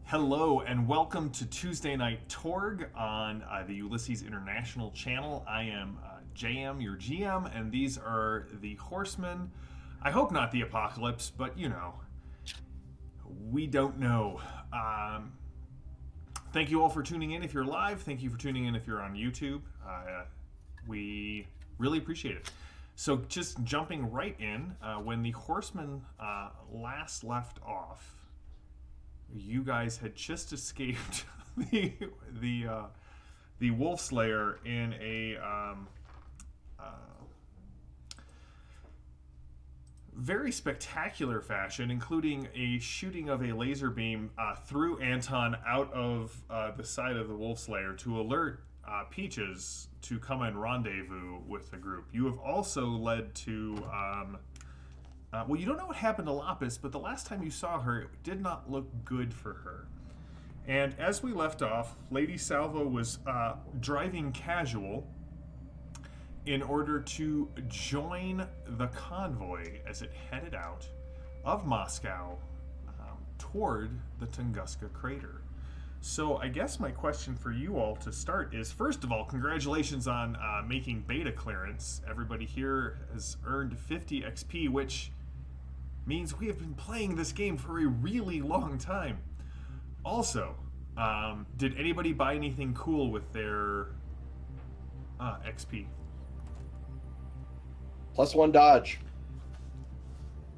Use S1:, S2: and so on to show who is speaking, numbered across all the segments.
S1: Hello and welcome to Tuesday Night Torg on the Ulysses International channel. I am JM, your GM, and these are the Horsemen. I hope not the Apocalypse, but you know, we don't know. Thank you all for tuning in if you're live. Thank you for tuning in if you're on YouTube. We really appreciate it. So just jumping right in, when the Horsemen last left off, you guys had just escaped the wolf slayer in a very spectacular fashion, including a shooting of a laser beam through Anton out of the side of the wolf slayer to alert Peaches to come and rendezvous with the group. You have also led to well, you don't know what happened to Lapis, but the last time you saw her, it did not look good for her. And as we left off, Lady Salvo was driving casual in order to join the convoy as it headed out of Moscow toward the Tunguska crater. So I guess my question for you all to start is, first of all, congratulations on making beta clearance. Everybody here has earned 50 XP, which means we have been playing this game for a really long time. Also, did anybody buy anything cool with their XP?
S2: +1 dodge.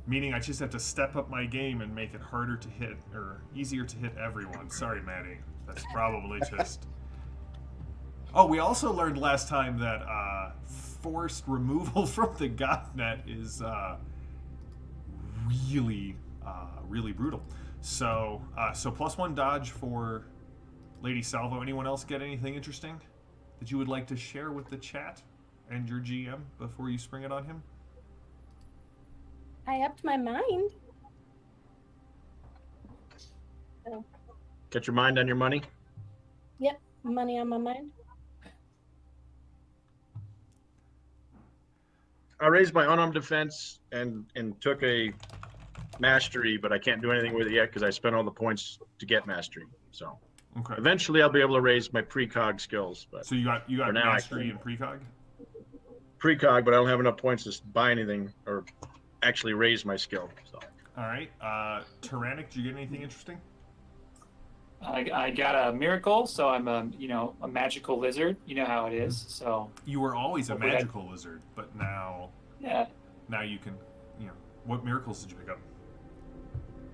S1: Meaning I just have to step up my game and make it harder to hit, or easier to hit everyone. Sorry, Maddie. That's probably just... Oh, we also learned last time that forced removal from the Gotnet is really brutal. So +1 dodge for Lady Salvo. Anyone else get anything interesting that you would like to share with the chat and your GM before you spring it on him?
S3: I upped my mind. So,
S2: Get your mind on your money.
S3: yep, money on my mind.
S2: I raised my unarmed defense and took a mastery, but I can't do anything with it yet because I spent all the points to get mastery. So
S1: Okay.
S2: eventually I'll be able to raise my precog skills. But
S1: So you got
S2: for now,
S1: mastery and precog?
S2: Precog, but I don't have enough points to buy anything or actually raise my skill. So.
S1: All right. Tyrannic, did you get anything interesting?
S4: I got a miracle, so I'm a magical lizard. You know how it is. So
S1: You were always a
S4: Hopefully
S1: magical lizard, but now
S4: yeah,
S1: you can, what miracles did you pick up?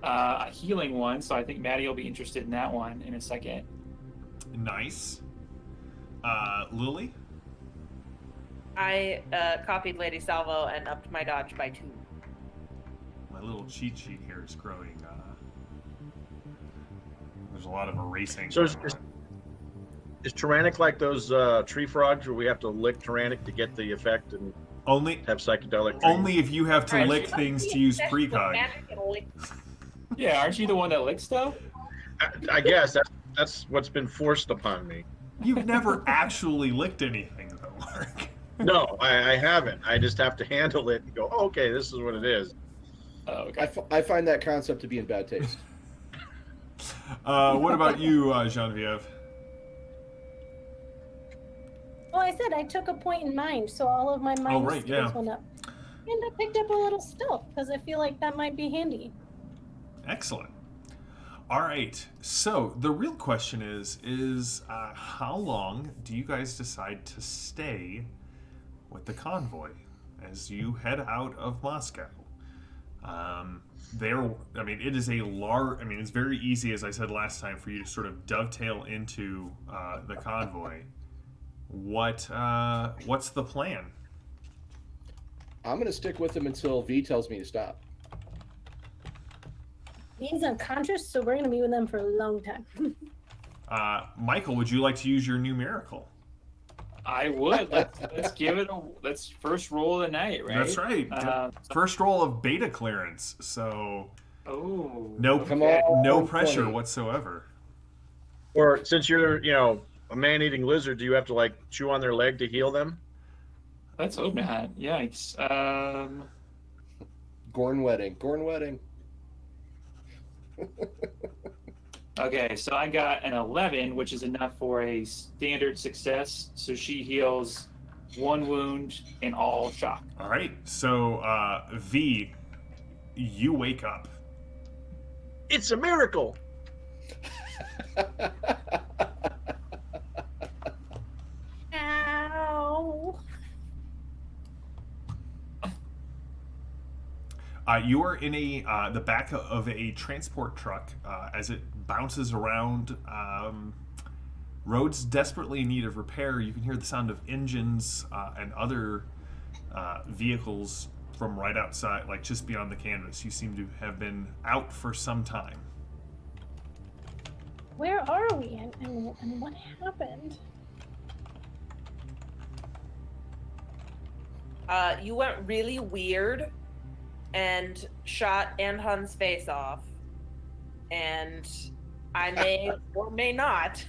S4: a healing one. So I think Maddie will be interested in that one in a second.
S1: Nice. Lily?
S5: I copied Lady Salvo and upped my dodge by 2.
S1: My little cheat sheet here is growing. There's a lot of erasing.
S2: So
S1: going on.
S2: is Tyrannic like those tree frogs where we have to lick Tyrannic to get the effect and
S1: Only
S2: have psychedelic dreams?
S1: only if you have to
S5: Alright,
S1: lick
S5: so
S1: things
S5: that's
S1: to use
S5: the obsession with
S1: precog.
S5: magic and lick.
S4: Yeah, aren't you the one that licks stuff?
S2: I guess that's what's been forced upon me.
S1: You've never actually licked anything, though, Mark.
S2: No, I haven't. I just have to handle it and go, oh, okay, this is what it is.
S4: Oh, okay.
S6: I find that concept to be in bad taste.
S1: What about you, Genevieve?
S3: Well, I said I took a point in mind, so all of my mind
S1: right,
S3: skills
S1: yeah.
S3: went up. And I picked up a little stealth because I feel like that might be handy.
S1: Excellent. All right. So the real question is how long do you guys decide to stay with the convoy as you head out of Moscow? It is a large. It's very easy, as I said last time, for you to sort of dovetail into the convoy. What's the plan?
S6: I'm going to stick with him until V tells me to stop.
S3: He's unconscious, so we're going to be with them for a long time.
S1: Michael, would you like to use your new miracle?
S4: I would. Let's give it let's first roll of the night, right?
S1: That's right. First roll of beta clearance, so no
S6: Come on,
S1: no pressure
S6: 20.
S1: whatsoever.
S2: Or since you're, a man-eating lizard, do you have to like chew on their leg to heal them?
S4: Let's hope not. Yikes.
S6: Gorn wedding.
S4: Okay, so I got an 11, which is enough for a standard success. So she heals 1 wound and all shock.
S1: All right. So V, you wake up.
S2: It's a miracle.
S3: Ow.
S1: You are in the back of a transport truck as it bounces around. Roads desperately in need of repair. You can hear the sound of engines and other vehicles from right outside, like just beyond the canvas. You seem to have been out for some time.
S3: Where are we and what happened?
S5: You went really weird and shot Anton's face off. And I may or may not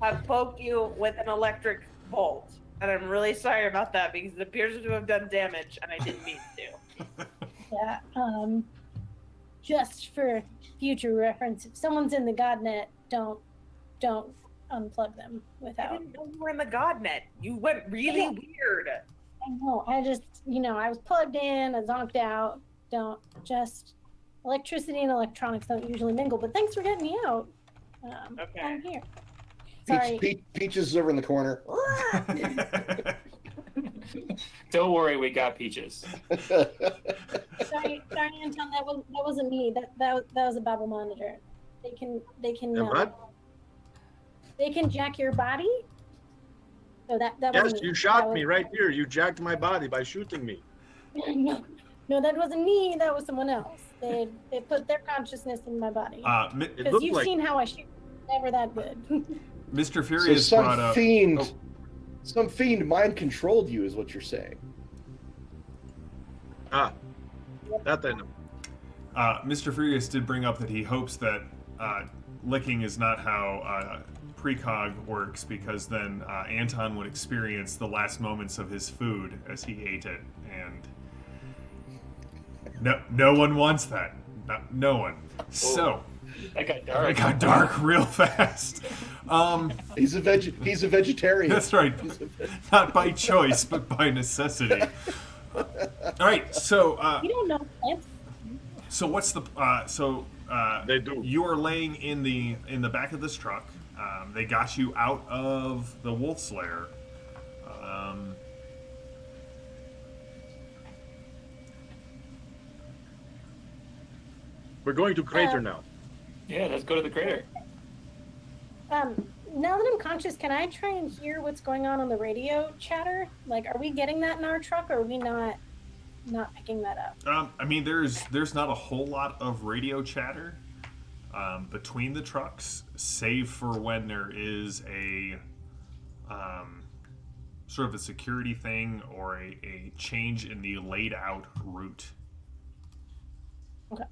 S5: have poked you with an electric bolt. And I'm really sorry about that because it appears to have done damage and I didn't mean to.
S3: Yeah, just for future reference, if someone's in the godnet, don't unplug them
S5: I
S3: without.
S5: didn't know you were in the godnet. You went really weird.
S3: I know, I just, I was plugged in, I zonked out. Don't just, electricity and electronics don't usually mingle, but thanks for getting me out.
S5: Okay.
S3: I'm here. Sorry.
S6: Peaches is over in the corner.
S4: Don't worry, we got Peaches.
S3: Sorry, Anton, that wasn't me. That was a Babel monitor. They can
S2: what?
S3: they can jack your body. So that
S2: Yes,
S3: wasn't me.
S2: you shot
S3: That
S2: me
S3: was-
S2: right here. You jacked my body by shooting me.
S3: No, that wasn't me. That was someone else. They put their consciousness in my body.
S2: It
S3: Because
S2: looked
S3: you've
S2: like
S3: seen how I shoot. Never that good.
S1: Mr.
S6: So
S1: Furious brought up.
S6: some fiend mind controlled you, is what you're saying.
S2: that then.
S1: Mr. Furious did bring up that he hopes that licking is not how precog works, because then Anton would experience the last moments of his food as he ate it, and no one wants that. No one. So
S4: That got dark.
S1: it got dark real fast.
S6: He's a vegetarian.
S1: That's right. Not by choice, but by necessity. All right. So
S3: You don't know plants.
S1: so what's the
S2: They do.
S1: You are laying in the back of this truck. They got you out of the wolf's lair.
S2: We're going to crater now.
S4: Yeah, let's go to the crater.
S3: Now that I'm conscious, can I try and hear what's going on the radio chatter? Like, are we getting that in our truck, or are we not picking that up?
S1: I mean, there's not a whole lot of radio chatter between the trucks, save for when there is a sort of a security thing or a change in the laid out route.
S3: Okay.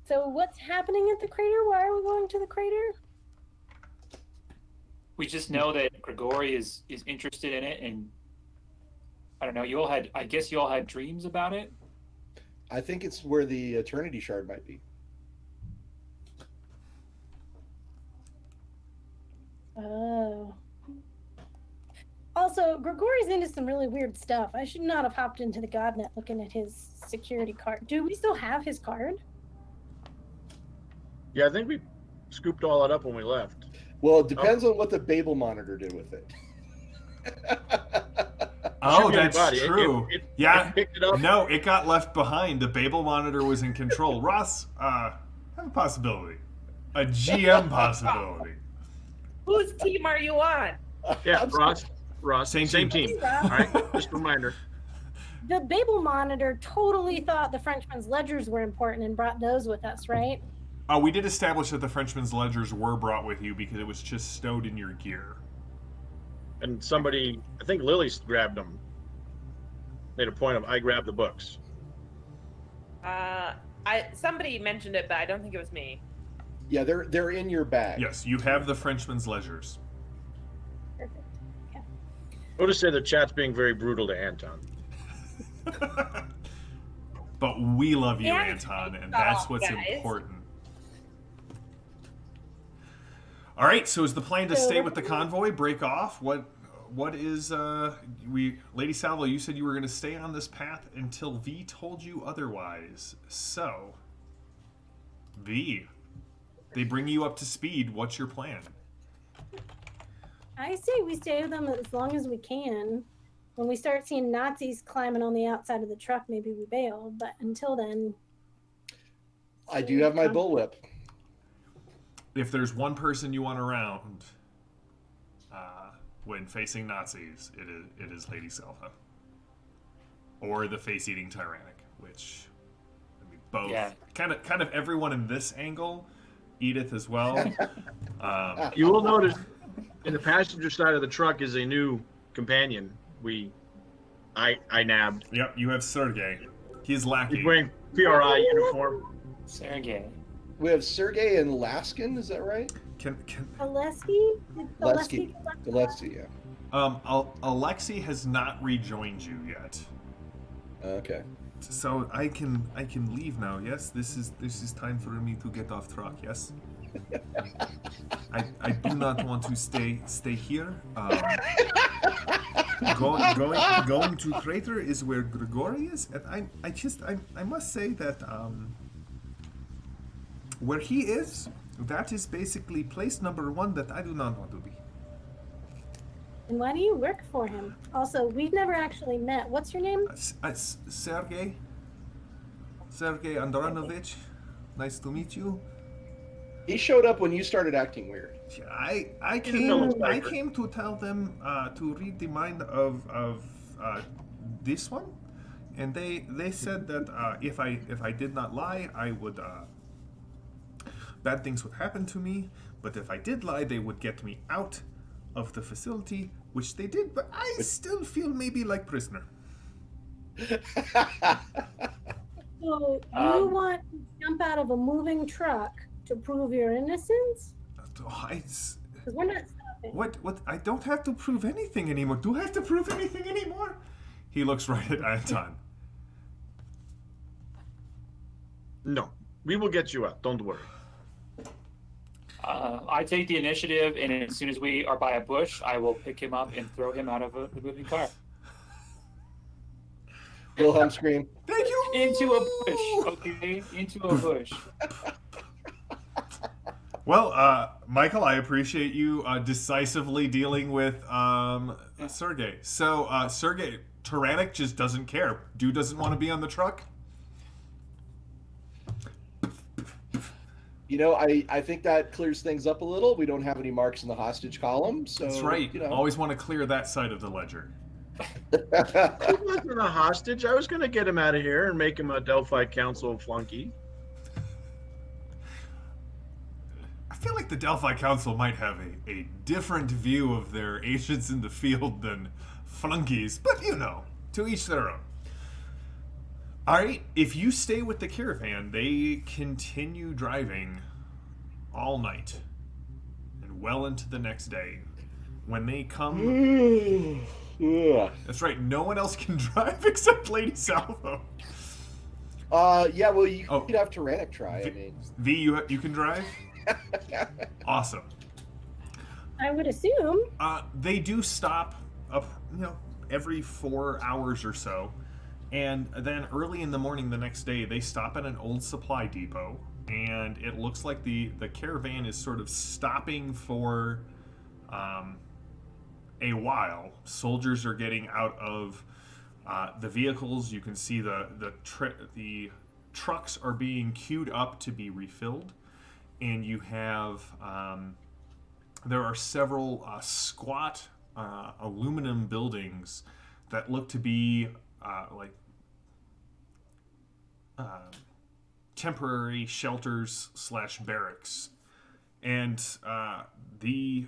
S3: So what's happening at the crater? Why are we going to the crater?
S4: We just know that Grigori is interested in it, and I don't know. I guess you all had dreams about it.
S6: I think it's where the Eternity Shard might be.
S3: Oh. Also, Grigori's into some really weird stuff. I should not have hopped into the Godnet looking at his security card. Do we still have his card?
S2: Yeah, I think we scooped all that up when we left.
S6: Well, it depends on what the Babel monitor did with it.
S1: Oh,
S2: Shoot me in the
S1: that's
S2: body.
S1: true.
S2: It
S1: Yeah.
S2: picked it up.
S1: No, it got left behind. The Babel monitor was in control. Ross, have a possibility. A GM possibility.
S5: Whose team are you on?
S2: Yeah, Ross,
S1: Same
S2: same
S1: team.
S2: team. All right, just a reminder.
S3: The Babel monitor totally thought the Frenchman's ledgers were important and brought those with us, right?
S1: We did establish that the Frenchman's ledgers were brought with you because it was just stowed in your gear.
S2: And somebody, I think Lily grabbed them. Made a point of I grabbed the books.
S5: Somebody mentioned it, but I don't think it was me.
S6: Yeah, they're in your bag.
S1: Yes, you have the Frenchman's ledgers.
S3: Perfect. Okay.
S2: I'll just say the chat's being very brutal to Anton.
S1: But we love you,
S5: Yeah,
S1: Anton, and
S5: stop,
S1: that's what's
S5: guys.
S1: important. All right, so is the plan to stay with the convoy, break off? What is Lady Salvo, you said you were going to stay on this path until V told you otherwise. So, V, they bring you up to speed. What's your plan?
S3: I say we stay with them as long as we can. When we start seeing Nazis climbing on the outside of the truck, maybe we bail. But until then,
S6: I do have my bullwhip.
S1: If there's one person you want around when facing Nazis, it is Lady Salvo. Or the face-eating tyrannic, which, I mean, both.
S4: Yeah.
S1: Kind of everyone in this angle, Edith as well.
S2: You will notice in the passenger side of the truck is a new companion. I nabbed.
S1: Yep, you have Sergey. He's lackey.
S2: He's wearing PRI uniform.
S4: Sergey.
S6: We have Sergey and Laskin, is that right?
S1: Can
S3: Alessi?
S6: Lesky. Alessi, yeah.
S1: Alexei has not rejoined you yet.
S6: Okay.
S1: So I can leave now. Yes, this is time for me to get off truck. Yes. I do not want to stay here. Going to Crater is where Grigori is, and I must say that where he is, that is basically place number 1 that I do not want to be.
S3: And why do you work for him? Also, we've never actually met. What's your name?
S1: Sergey Andranovich. Nice to meet you.
S6: He showed up when you started acting weird.
S1: I came to tell them to read the mind of this one, and they said that if I did not lie, I would bad things would happen to me. But if I did lie, they would get me out of the facility, which they did. But I still feel maybe like prisoner.
S3: So you want to jump out of a moving truck to prove your innocence? Because we're not stopping.
S1: What? I don't have to prove anything anymore. Do I have to prove anything anymore? He looks right at Anton.
S2: No, we will get you out. Don't worry.
S4: I take the initiative, and as soon as we are by a bush, I will pick him up and throw him out of the moving car.
S6: Wilhelm scream.
S1: Thank you.
S4: Into a bush, okay? Into a bush.
S1: Well, Michael, I appreciate you decisively dealing with Sergey. So, Sergey, Tyrannic just doesn't care. Dude doesn't want to be on the truck.
S6: You know, I think that clears things up a little. We don't have any marks in the hostage column, so
S1: That's right.
S6: You know.
S1: Always want to clear that side of the ledger.
S2: He wasn't a hostage. I was going to get him out of here and make him a Delphi Council flunky.
S1: I feel like the Delphi Council might have a different view of their agents in the field than flunkies, but you know, to each their own. All right, if you stay with the caravan, they continue driving all night and well into the next day. When they come... That's right, no one else can drive except Lady Salvo.
S6: Yeah, well, you could have Tyrannic try, I mean.
S1: V, you can drive? Awesome.
S3: I would assume.
S1: They do stop up, every 4 hours or so. And then early in the morning the next day, they stop at an old supply depot, and it looks like the caravan is sort of stopping for a while. Soldiers are getting out of the vehicles. You can see the trucks are being queued up to be refilled, and you have there are several squat aluminum buildings that look to be temporary shelters / barracks, and the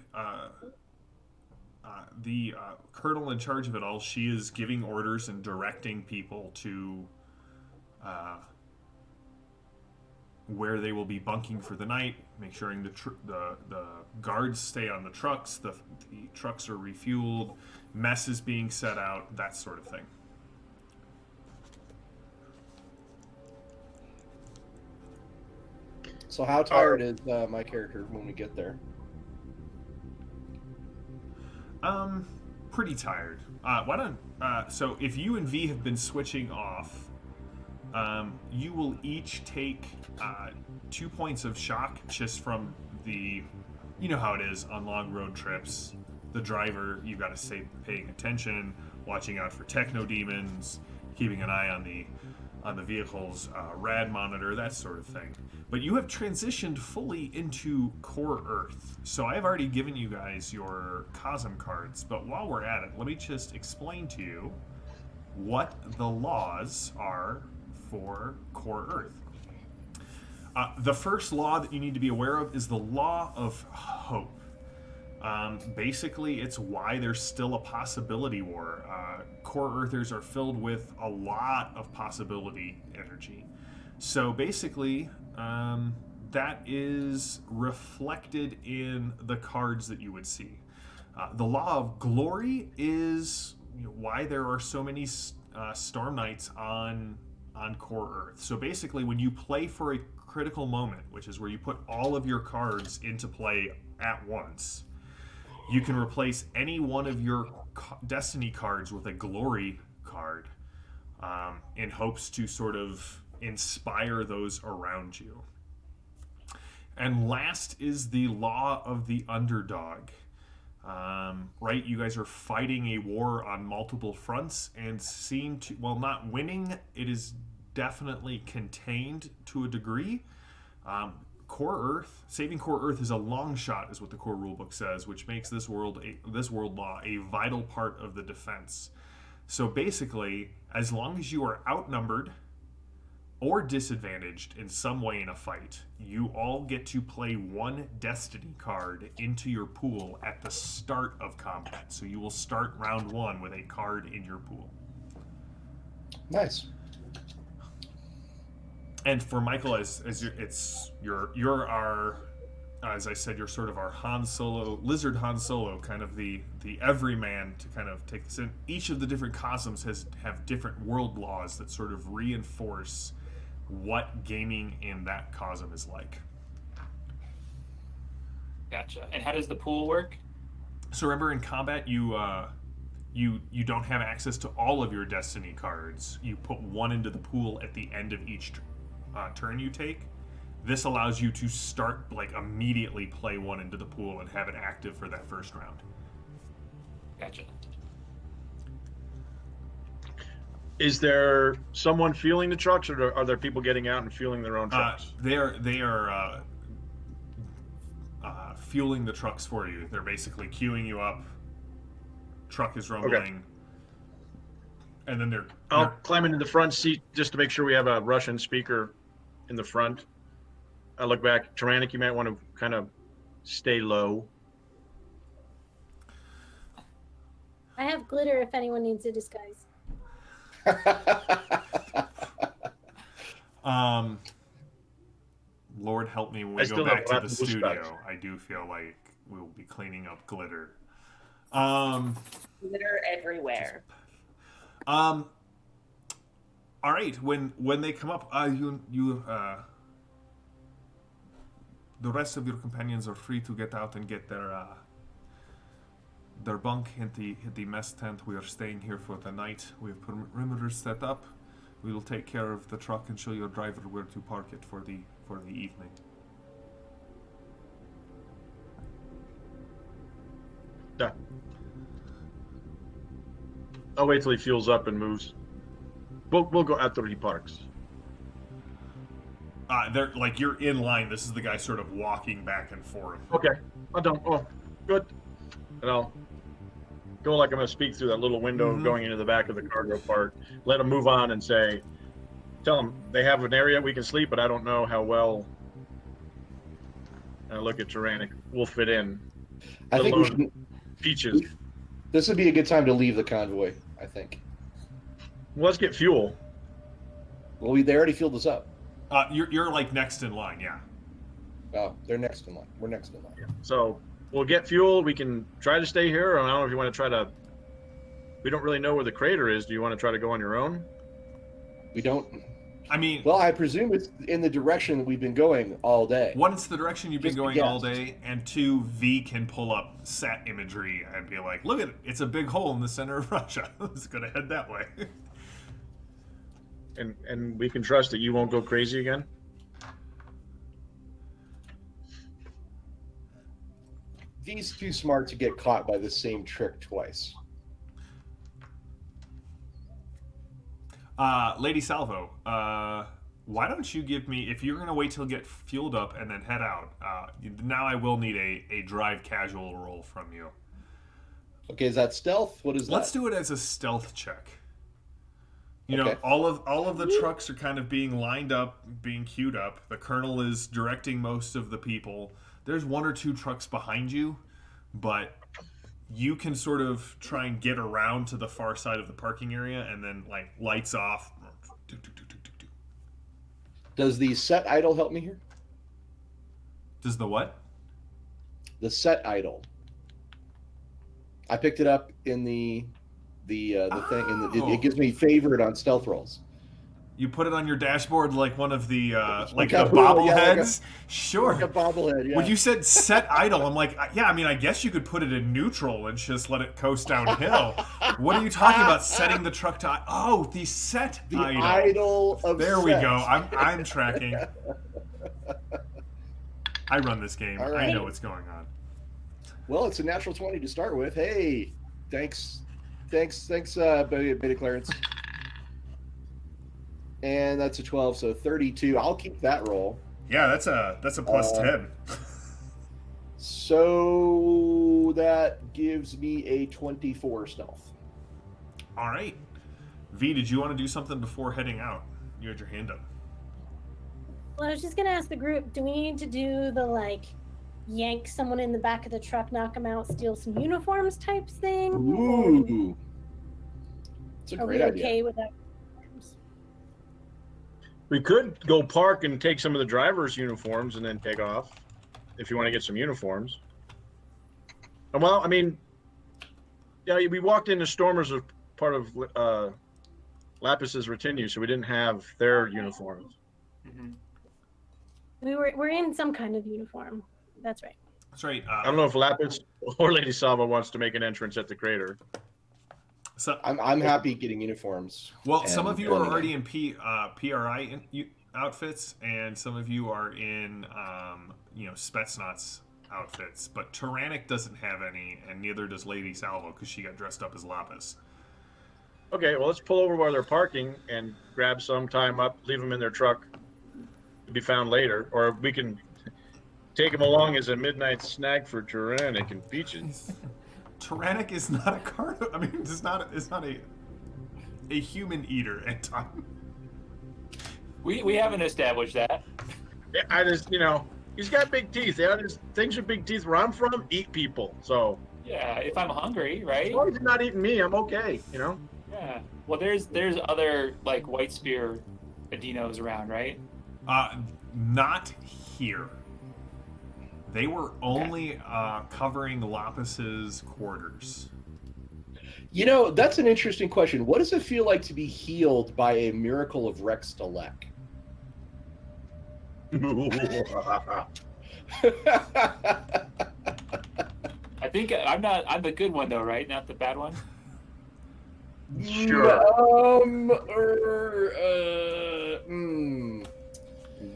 S1: colonel in charge of it all, she is giving orders and directing people to where they will be bunking for the night, make sure the guards stay on the trucks, the trucks are refueled, mess is being set out, that sort of thing.
S6: So how tired is my character when we get there?
S1: Pretty tired. Why don't so if you and V have been switching off, you will each take 2 points of shock just from the, you know how it is on long road trips. The driver, you've got to stay paying attention, watching out for techno demons, keeping an eye on the vehicle's rad monitor, that sort of thing. But you have transitioned fully into Core Earth. So I have already given you guys your Cosm cards, but while we're at it, let me just explain to you what the laws are for Core Earth. The first law that you need to be aware of is the law of hope. Basically, it's why there's still a possibility war. Core Earthers are filled with a lot of possibility energy. So basically, that is reflected in the cards that you would see. The law of glory is why there are so many Storm Knights on Core Earth. So basically, when you play for a critical moment, which is where you put all of your cards into play at once, you can replace any one of your destiny cards with a glory card in hopes to sort of inspire those around you. And last is the law of the underdog. Right? You guys are fighting a war on multiple fronts and seem to, while not winning, it is definitely contained to a degree. Core Earth, saving Core Earth is a long shot, is what the core rulebook says, which makes this world law a vital part of the defense. So basically, as long as you are outnumbered or disadvantaged in some way in a fight, you all get to play one destiny card into your pool at the start of combat. So you will start round one with a card in your pool.
S6: Nice.
S1: And for Michael, you're our, as I said, you're sort of our Han Solo, Lizard Han Solo, kind of the everyman to kind of take this in. Each of the different Cosms have different world laws that sort of reinforce what gaming in that Cosm is like.
S4: Gotcha. And how does the pool work?
S1: So remember, in combat, you don't have access to all of your destiny cards. You put one into the pool at the end of each turn you take. This allows you to start, like, immediately play one into the pool and have it active for that first round.
S4: Gotcha.
S2: Is there someone fueling the trucks, or are there people getting out and fueling their own trucks?
S1: They are fueling the trucks for you. They're basically queuing you up. Truck is rumbling. Okay. And then
S2: I'll climb into the front seat just to make sure we have a Russian speaker in the front. I look back. Tyrannic, you might want to kind of stay low.
S3: I have glitter if anyone needs a disguise.
S1: Lord help me when we go back to the studio. I do feel like we will be cleaning up glitter.
S5: Glitter everywhere.
S1: All right. When they come up, the rest of your companions are free to get out and get their bunk at the mess tent. We are staying here for the night. We have perimeters set up. We will take care of the truck and show your driver where to park it for the evening.
S2: Yeah. I'll wait till he fuels up and moves. We'll go after he parks.
S1: They're like, you're in line. This is the guy sort of walking back and forth.
S2: Okay. Oh, good. And I'll go like I'm going to speak through that little window going into the back of the cargo part. Let them move on and tell them they have an area we can sleep, but I don't know how well. And I look at Tyrannic. We'll fit in.
S6: I think we should,
S2: Peaches.
S6: This would be a good time to leave the convoy, I think.
S2: Well, let's get fuel.
S6: Well, they already fueled us up.
S1: You're like next in line, yeah.
S6: Oh, they're next in line. We're next in line.
S2: So we'll get fuel. We can try to stay here, or I don't know if you want to try to. We don't really know where the crater is. Do you want to try to go on your own?
S6: We don't.
S1: I mean,
S6: Well, I presume it's in the direction we've been going all day.
S1: one, it's the direction you've been
S6: Just
S1: going
S6: guess.
S1: all day, and two, V can pull up sat imagery and be like, look at it, it's a big hole in the center of Russia. It's gonna head that way.
S2: And we can trust that you won't go crazy again.
S6: V's too smart to get caught by the same trick twice.
S1: Lady Salvo, why don't you give me, if you're going to wait till get fueled up and then head out, now I will need a drive casual roll from you.
S6: Okay, is that stealth? What is that?
S1: Let's do it as a stealth check. You know,
S6: Okay.
S1: all of the trucks are kind of being lined up, being queued up. The colonel is directing most of the people. There's one or two trucks behind you, but you can sort of try and get around to the far side of the parking area and then, like, lights off.
S6: Does the set idle help me here?
S1: Does the what?
S6: The set idle. I picked it up in the thing, and it gives me favored on stealth rolls.
S1: You put it on your dashboard like one of the like
S6: a
S1: the
S6: poodle, yeah,
S1: bobbleheads. Sure.
S6: Like a bobblehead, yeah.
S1: When you said set idle, I'm like, yeah. I mean, I guess you could put it in neutral and just let it coast downhill. What are you talking about? Setting the truck to? Oh, the set
S6: the
S1: idle.
S6: idle of
S1: There we
S6: set.
S1: go. I'm tracking. I run this game.
S6: All
S1: I
S6: right.
S1: know what's going on.
S6: Well, it's a natural 20 to start with. Hey, thanks, Beta Clarence. And that's a 12, so 32. I'll keep that roll.
S1: Yeah, that's a plus 10.
S6: So that gives me a 24 stealth.
S1: All right. V, did you want to do something before heading out? You had your hand up.
S3: Well, I was just gonna ask the group, do we need to do the like yank someone in the back of the truck, knock them out, steal some uniforms types thing?
S6: Ooh. It's a
S3: Are
S6: great
S3: we
S6: idea.
S3: okay with that?
S2: We could go park and take some of the driver's uniforms and then take off, if you want to get some uniforms. Well, I mean, yeah, we walked into Stormers as part of Lapis's retinue, so we didn't have their uniforms.
S4: Mhm.
S3: We're in some kind of uniform. That's right.
S1: That's right.
S2: I don't know if Lapis or Lady Salva wants to make an entrance at the crater.
S1: So,
S6: I'm happy getting uniforms.
S1: well, some
S6: and
S1: of you are
S6: going
S1: already in PRI outfits, and some of you are in Spetsnaz outfits. But Tyrannic doesn't have any, and neither does Lady Salvo because she got dressed up as Lapis.
S2: Okay, well, let's pull over while they're parking and grab some time up, leave them in their truck to be found later, or we can take them along as a midnight snack for Tyrannic and Peaches.
S1: Tyrannic is not a carnivore. I mean, it's not a human eater, Anton.
S4: We haven't established that.
S2: Yeah, I just, he's got big teeth. Yeah, there's things with big teeth where I'm from eat people. So
S4: Yeah, if I'm hungry, right?
S2: as long as he's not eating me, I'm okay.
S4: Yeah. Well, there's other like white spear Adinos around, right?
S1: Not here. They were only covering Lapis's quarters.
S6: That's an interesting question. What does it feel like to be healed by a miracle of Rex Delec?
S4: I think I'm the good one though, right? Not the bad one.
S2: Sure.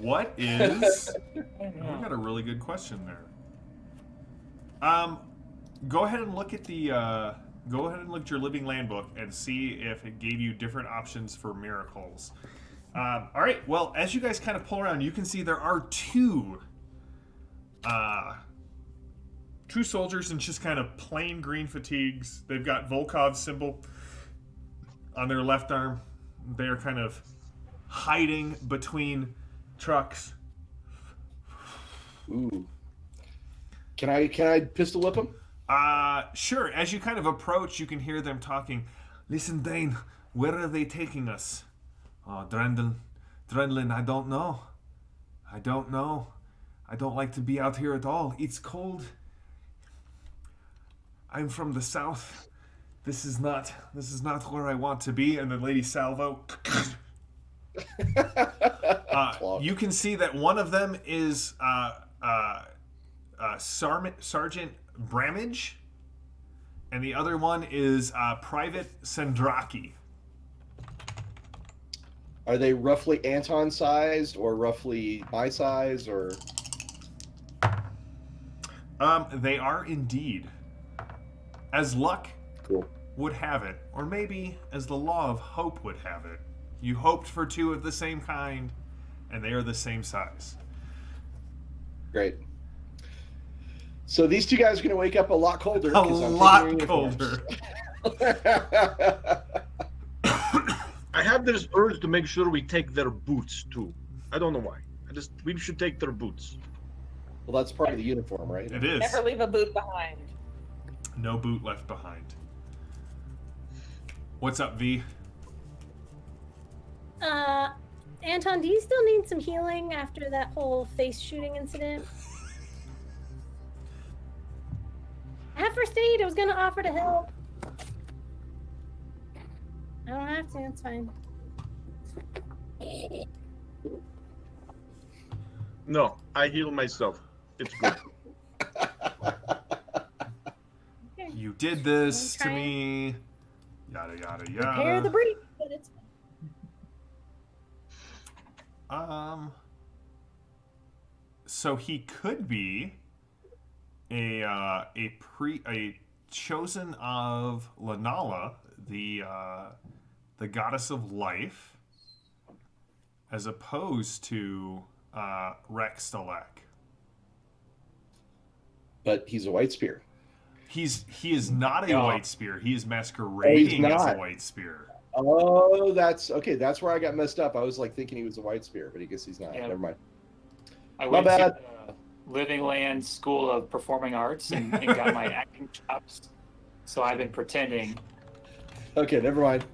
S1: What is?
S4: I don't
S1: We
S4: know.
S1: got a really good question there. Go ahead and look at the. Go ahead and look at your Living Land book and see if it gave you different options for miracles. All right. Well, as you guys kind of pull around, you can see there are two soldiers in just kind of plain green fatigues. They've got Volkov's symbol on their left arm. They're kind of hiding between trucks.
S6: Ooh. Can I pistol whip him?
S1: Sure. As you kind of approach, you can hear them talking. Listen, Dane, where are they taking us? Oh, Drendel Drenlin, I don't know. I don't know. I don't like to be out here at all. It's cold. I'm from the south. This is not where I want to be. And then Lady Salvo. You can see that one of them is Sergeant Bramage, and the other one is Private Sendraki.
S6: Are they roughly Anton sized or roughly my size or?
S1: They are indeed. As luck
S6: Cool.
S1: would have it, or maybe as the law of hope would have it, you hoped for two of the same kind, and they are the same size.
S6: Great. So these two guys are going to wake up a lot colder.
S1: A
S6: 'cause I'm
S1: lot
S6: taking their uniforms.
S1: colder.
S2: I have this urge to make sure we take their boots too. I don't know why. We should take their boots.
S6: Well, that's part of the uniform, right?
S1: It is.
S5: Never leave a boot behind.
S1: No boot left behind. What's up, V?
S3: Anton, do you still need some healing after that whole face shooting incident? I have first aid. I was gonna offer to help. I don't have to. It's fine.
S2: No, I heal myself. It's good.
S3: Okay.
S1: You did this to
S3: Okay.
S1: me. Yada yada yada.
S3: Repair the breach, but it's
S1: So he could be a chosen of Lanala, the goddess of life, as opposed to Rex Stalek.
S6: But he's a white spear.
S1: He is not a
S4: No.
S1: white spear. He is masquerading as a
S6: not.
S1: white spear.
S6: Oh, that's okay. That's where I got messed up. I was like thinking he was a white spear, but I guess he's not.
S4: Yeah.
S6: Never mind.
S4: I
S6: My
S4: went
S6: bad.
S4: to the Living Land School of Performing Arts and got my acting chops. So I've been pretending.
S6: Okay, never mind.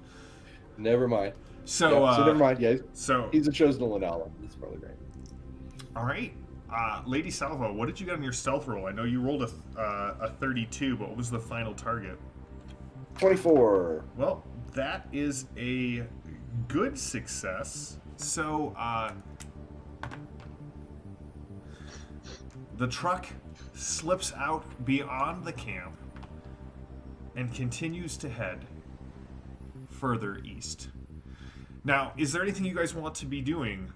S6: Never mind.
S1: So,
S6: Yeah, so never mind. Yeah,
S1: So,
S6: he's a chosen of Lanala. That's probably right.
S1: all right, Lady Salvo, what did you get on your stealth roll? I know you rolled a 32, but what was the final target?
S6: 24.
S1: Well, that is a good success. So, the truck slips out beyond the camp and continues to head further east. Now, is there anything you guys want to be doing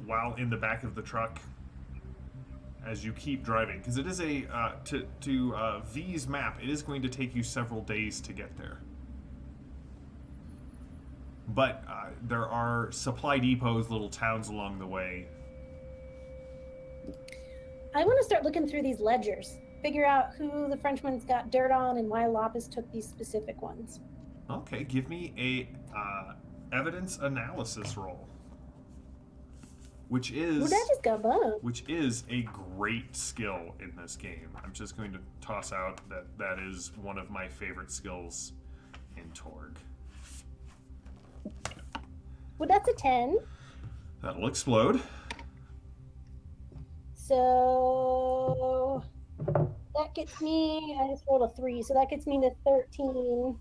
S1: while in the back of the truck as you keep driving? Because it is to V's map, it is going to take you several days to get there. But there are supply depots, little towns along the way.
S3: I want to start looking through these ledgers, figure out who the Frenchman's got dirt on and why Lopez took these specific ones.
S1: Okay, give me a evidence analysis roll, which
S3: Ooh,
S1: is
S3: that just got bumped.
S1: a great skill in this game. I'm just going to toss out that is one of my favorite skills in Torg.
S3: Well, that's a 10.
S1: That'll explode.
S3: So that gets me, I just rolled a 3, so that gets me to 13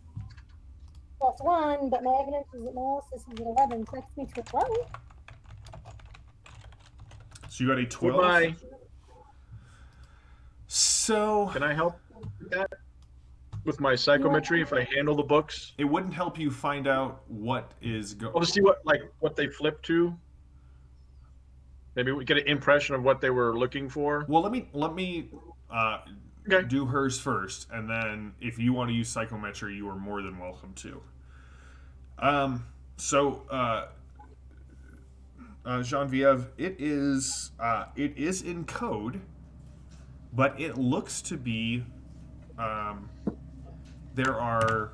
S3: plus 1, but my evidence is analysis is 11, so that gets me to 12.
S1: So you got a 12.
S2: Goodbye.
S1: So
S2: Can I help with that? With my psychometry, if I handle the books?
S1: it wouldn't help you find out what is
S2: Well,
S1: going.
S2: to see what they flip to. Maybe we get an impression of what they were looking for.
S1: Well, let me
S2: Okay.
S1: do hers first, and then if you want to use psychometry, you are more than welcome to. Genevieve, it is in code, but it looks to be there are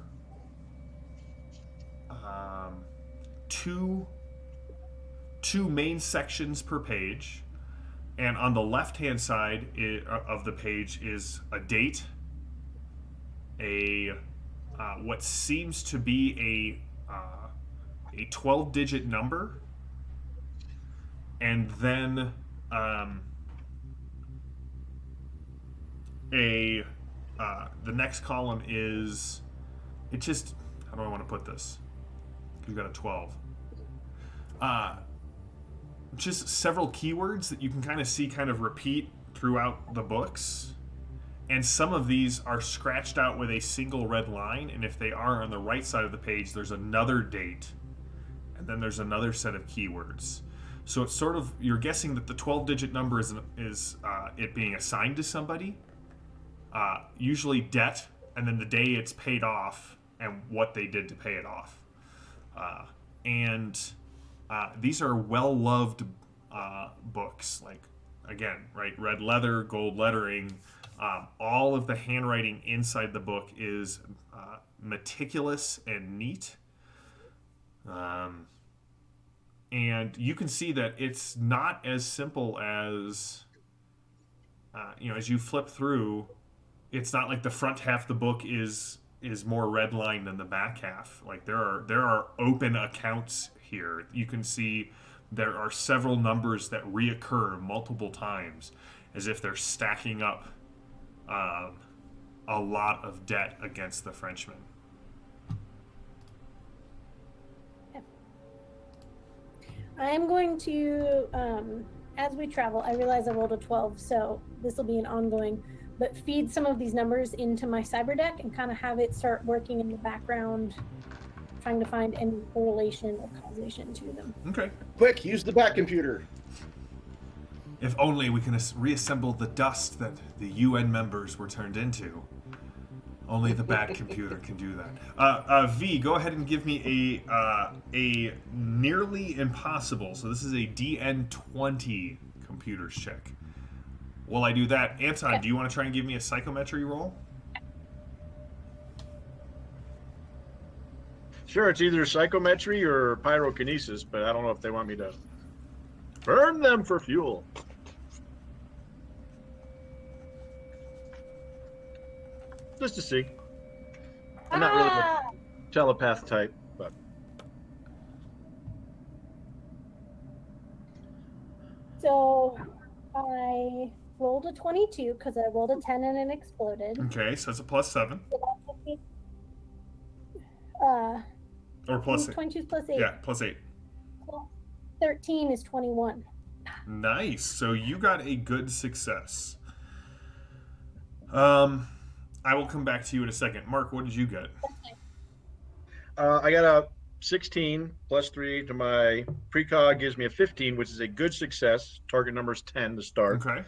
S1: two main sections per page, and on the left-hand side of the page is a date, what seems to be a 12-digit number, and then the next column is how do I want to put this? You've got a 12. Just several keywords that you can kind of see kind of repeat throughout the books. And some of these are scratched out with a single red line, and if they are on the right side of the page, there's another date, and then there's another set of keywords. So it's sort of, you're guessing that the 12-digit number is it being assigned to somebody, usually debt, and then the day it's paid off and what they did to pay it off. These are well-loved books, like, again, right, red leather, gold lettering. All of the handwriting inside the book is meticulous and neat. And you can see that it's not as simple as, as you flip through, it's not like the front half of the book is more redlined than the back half. Like there are open accounts here. You can see there are several numbers that reoccur multiple times as if they're stacking up a lot of debt against the Frenchmen.
S3: I'm going to, as we travel, I realize I rolled a 12, so this will be an ongoing, but feed some of these numbers into my cyber deck and kind of have it start working in the background, trying to find any correlation or causation to them.
S1: Okay.
S6: Quick, use the back computer.
S1: If only we can reassemble the dust that the UN members were turned into. Only the Bat computer can do that. V, go ahead and give me a nearly impossible. So this is a DN20 computers check. While I do that, Anton, do you want to try and give me a psychometry roll?
S2: Sure, it's either psychometry or pyrokinesis, but I don't know if they want me to burn them for fuel. Just to see. I'm not really a telepath type, but
S3: So I rolled a 22 because I rolled a 10 and it exploded.
S1: Okay, so that's a +7.
S3: So that would be,
S1: Or +8.
S3: 22 is +8.
S1: Yeah, +8.
S3: 13 is 21.
S1: Nice. So you got a good success. I will come back to you in a second. Mark, what did you get?
S2: I got a 16 +3 to my precog gives me a 15, which is a good success. Target number is 10 to start.
S1: Okay.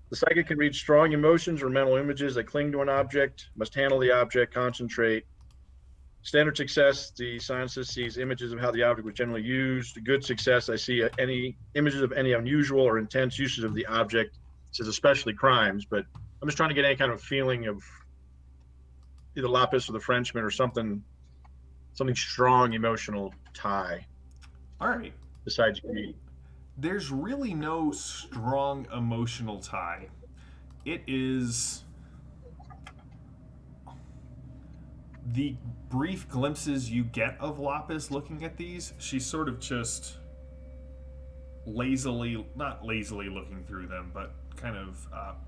S2: The psychic can read strong emotions or mental images that cling to an object, must handle the object, concentrate. Standard success, the scientist sees images of how the object was generally used. Good success, I see any images of any unusual or intense uses of the object. It says especially crimes, but I'm just trying to get any kind of feeling of either Lapis or the Frenchman or something strong emotional tie.
S1: All right.
S2: Besides greed.
S1: There's really no strong emotional tie. It is the brief glimpses you get of Lapis looking at these. She's sort of just not lazily looking through them, but kind of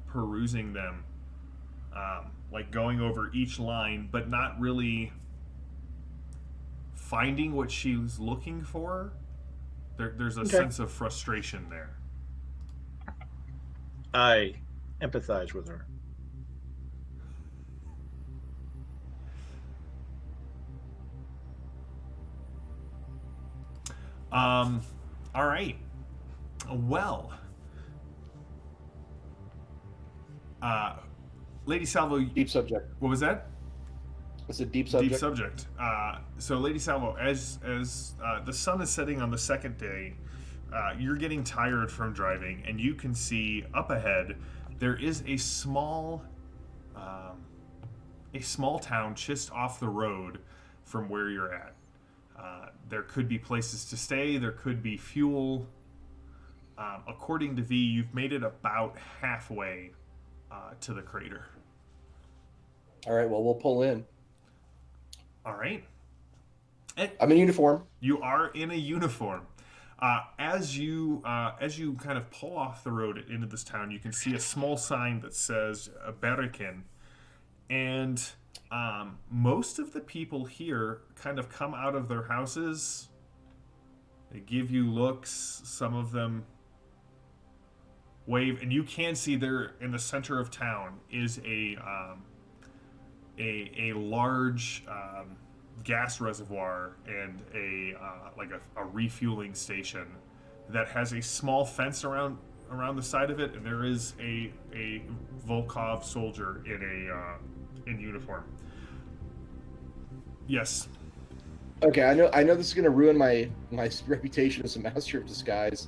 S1: perusing them, like going over each line, but not really finding what she was looking for. There's a sense of frustration there.
S2: I empathize with her.
S1: All right. Well, Lady Salvo.
S6: Deep subject.
S1: What was that?
S6: It's a deep subject.
S1: Deep subject. So, Lady Salvo, as the sun is setting on the second day, you're getting tired from driving, and you can see up ahead there is a small town just off the road from where you're at. There could be places to stay. There could be fuel. According to V, you've made it about halfway to the crater.
S6: All right, well, we'll pull in.
S1: All right.
S6: I'm in uniform.
S1: You are in a uniform. As you kind of pull off the road into this town, you can see a small sign that says Berikin, and most of the people here kind of come out of their houses. They give you looks. Some of them wave, and you can see there in the center of town is a large gas reservoir and a refueling station that has a small fence around the side of it, and there is a Volkov soldier in uniform. Yes.
S6: Okay, I know this is going to ruin my reputation as a master of disguise,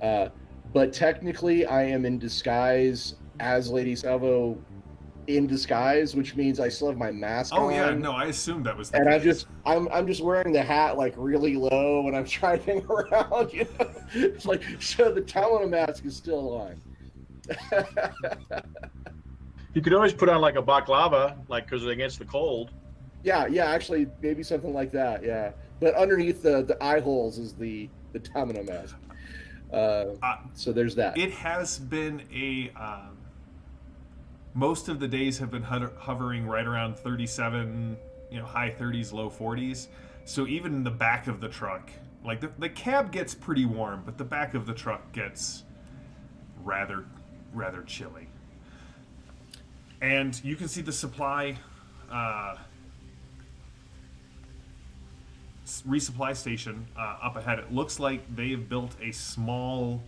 S6: but technically I am in disguise as Lady Salvo in disguise, which means I still have my mask on.
S1: Oh yeah, no, I assumed that was the
S6: and
S1: case.
S6: I'm just wearing the hat like really low when I'm driving around, you know. It's like, so the Talon mask is still on.
S2: You could always put on like a baklava, like because against the cold.
S6: Yeah, actually, maybe something like that. Yeah, but underneath the eye holes is the Tamino mask. So there's that.
S1: It has been most of the days have been hovering right around 37, high 30s, low 40s. So even in the back of the truck, like the cab gets pretty warm, but the back of the truck gets rather chilly. And you can see the supply resupply station up ahead. It looks like they've built a small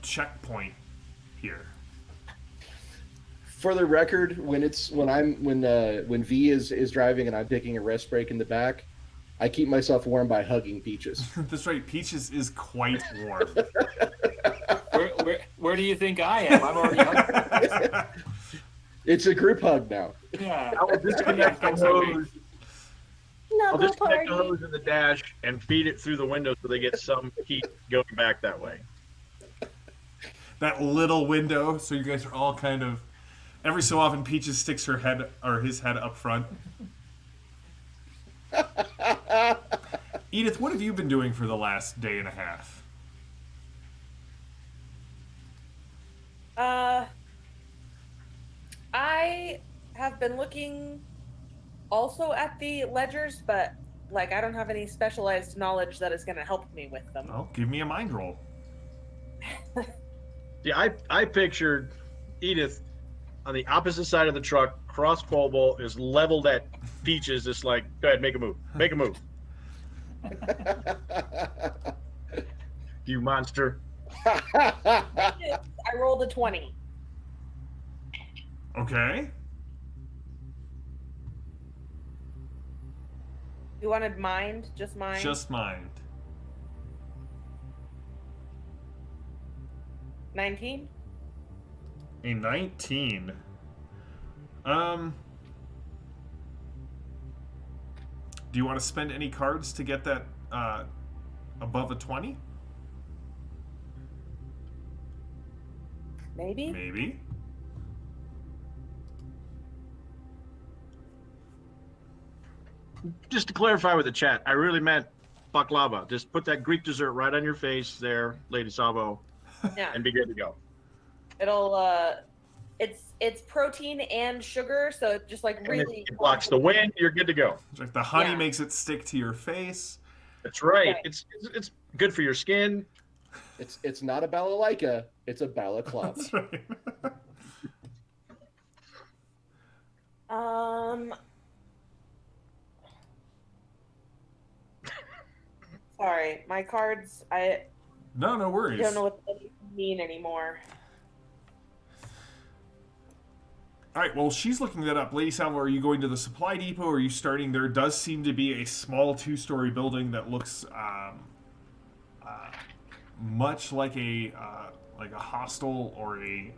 S1: checkpoint here.
S6: For the record, when V is driving and I'm taking a rest break in the back, I keep myself warm by hugging Peaches.
S1: That's right. Peaches is quite warm.
S4: Where do you think I am? I'm already hugging.
S6: It's a group hug now.
S4: Yeah.
S2: I'll disconnect the hose. I'll
S3: Snuggle
S2: disconnect the
S3: party.
S2: hose in the dash and feed it through the window so they get some heat going back that way.
S1: That little window, so you guys are all kind of. Every so often, Peaches sticks his head up front. Edith, what have you been doing for the last day and a half?
S5: I have been looking also at the ledgers, but I don't have any specialized knowledge that is going to help me with them.
S1: Well, give me a mind roll.
S2: Yeah, I pictured Edith on the opposite side of the truck, crossbow is leveled at Peaches, just like, go ahead, make a move. Make a move. You monster.
S5: I rolled a 20.
S1: Okay.
S5: You wanted mind? Just mind?
S1: Just mind.
S5: 19?
S1: A 19. Do you want to spend any cards to get that above a 20?
S5: Maybe?
S1: Maybe.
S2: Just to clarify with the chat, I really meant baklava. Just put that Greek dessert right on your face there, Lady Salvo,
S5: Yeah.
S2: and be good to go.
S5: It'll, it's protein and sugar, so it just
S2: And
S5: really...
S2: it blocks the wind, you're good to go.
S1: It's like the honey
S5: Yeah.
S1: makes it stick to your face.
S2: That's right.
S5: Right.
S2: It's good for your skin.
S6: It's not a balalaika, it's a balaclava.
S1: That's right.
S5: Sorry, my cards, I
S1: No worries.
S5: don't know what they mean anymore.
S1: All right, well, she's looking that up. Lady Salvo, are you going to the supply depot, or are you starting? There does seem to be a small two-story building that looks much like a hostel or a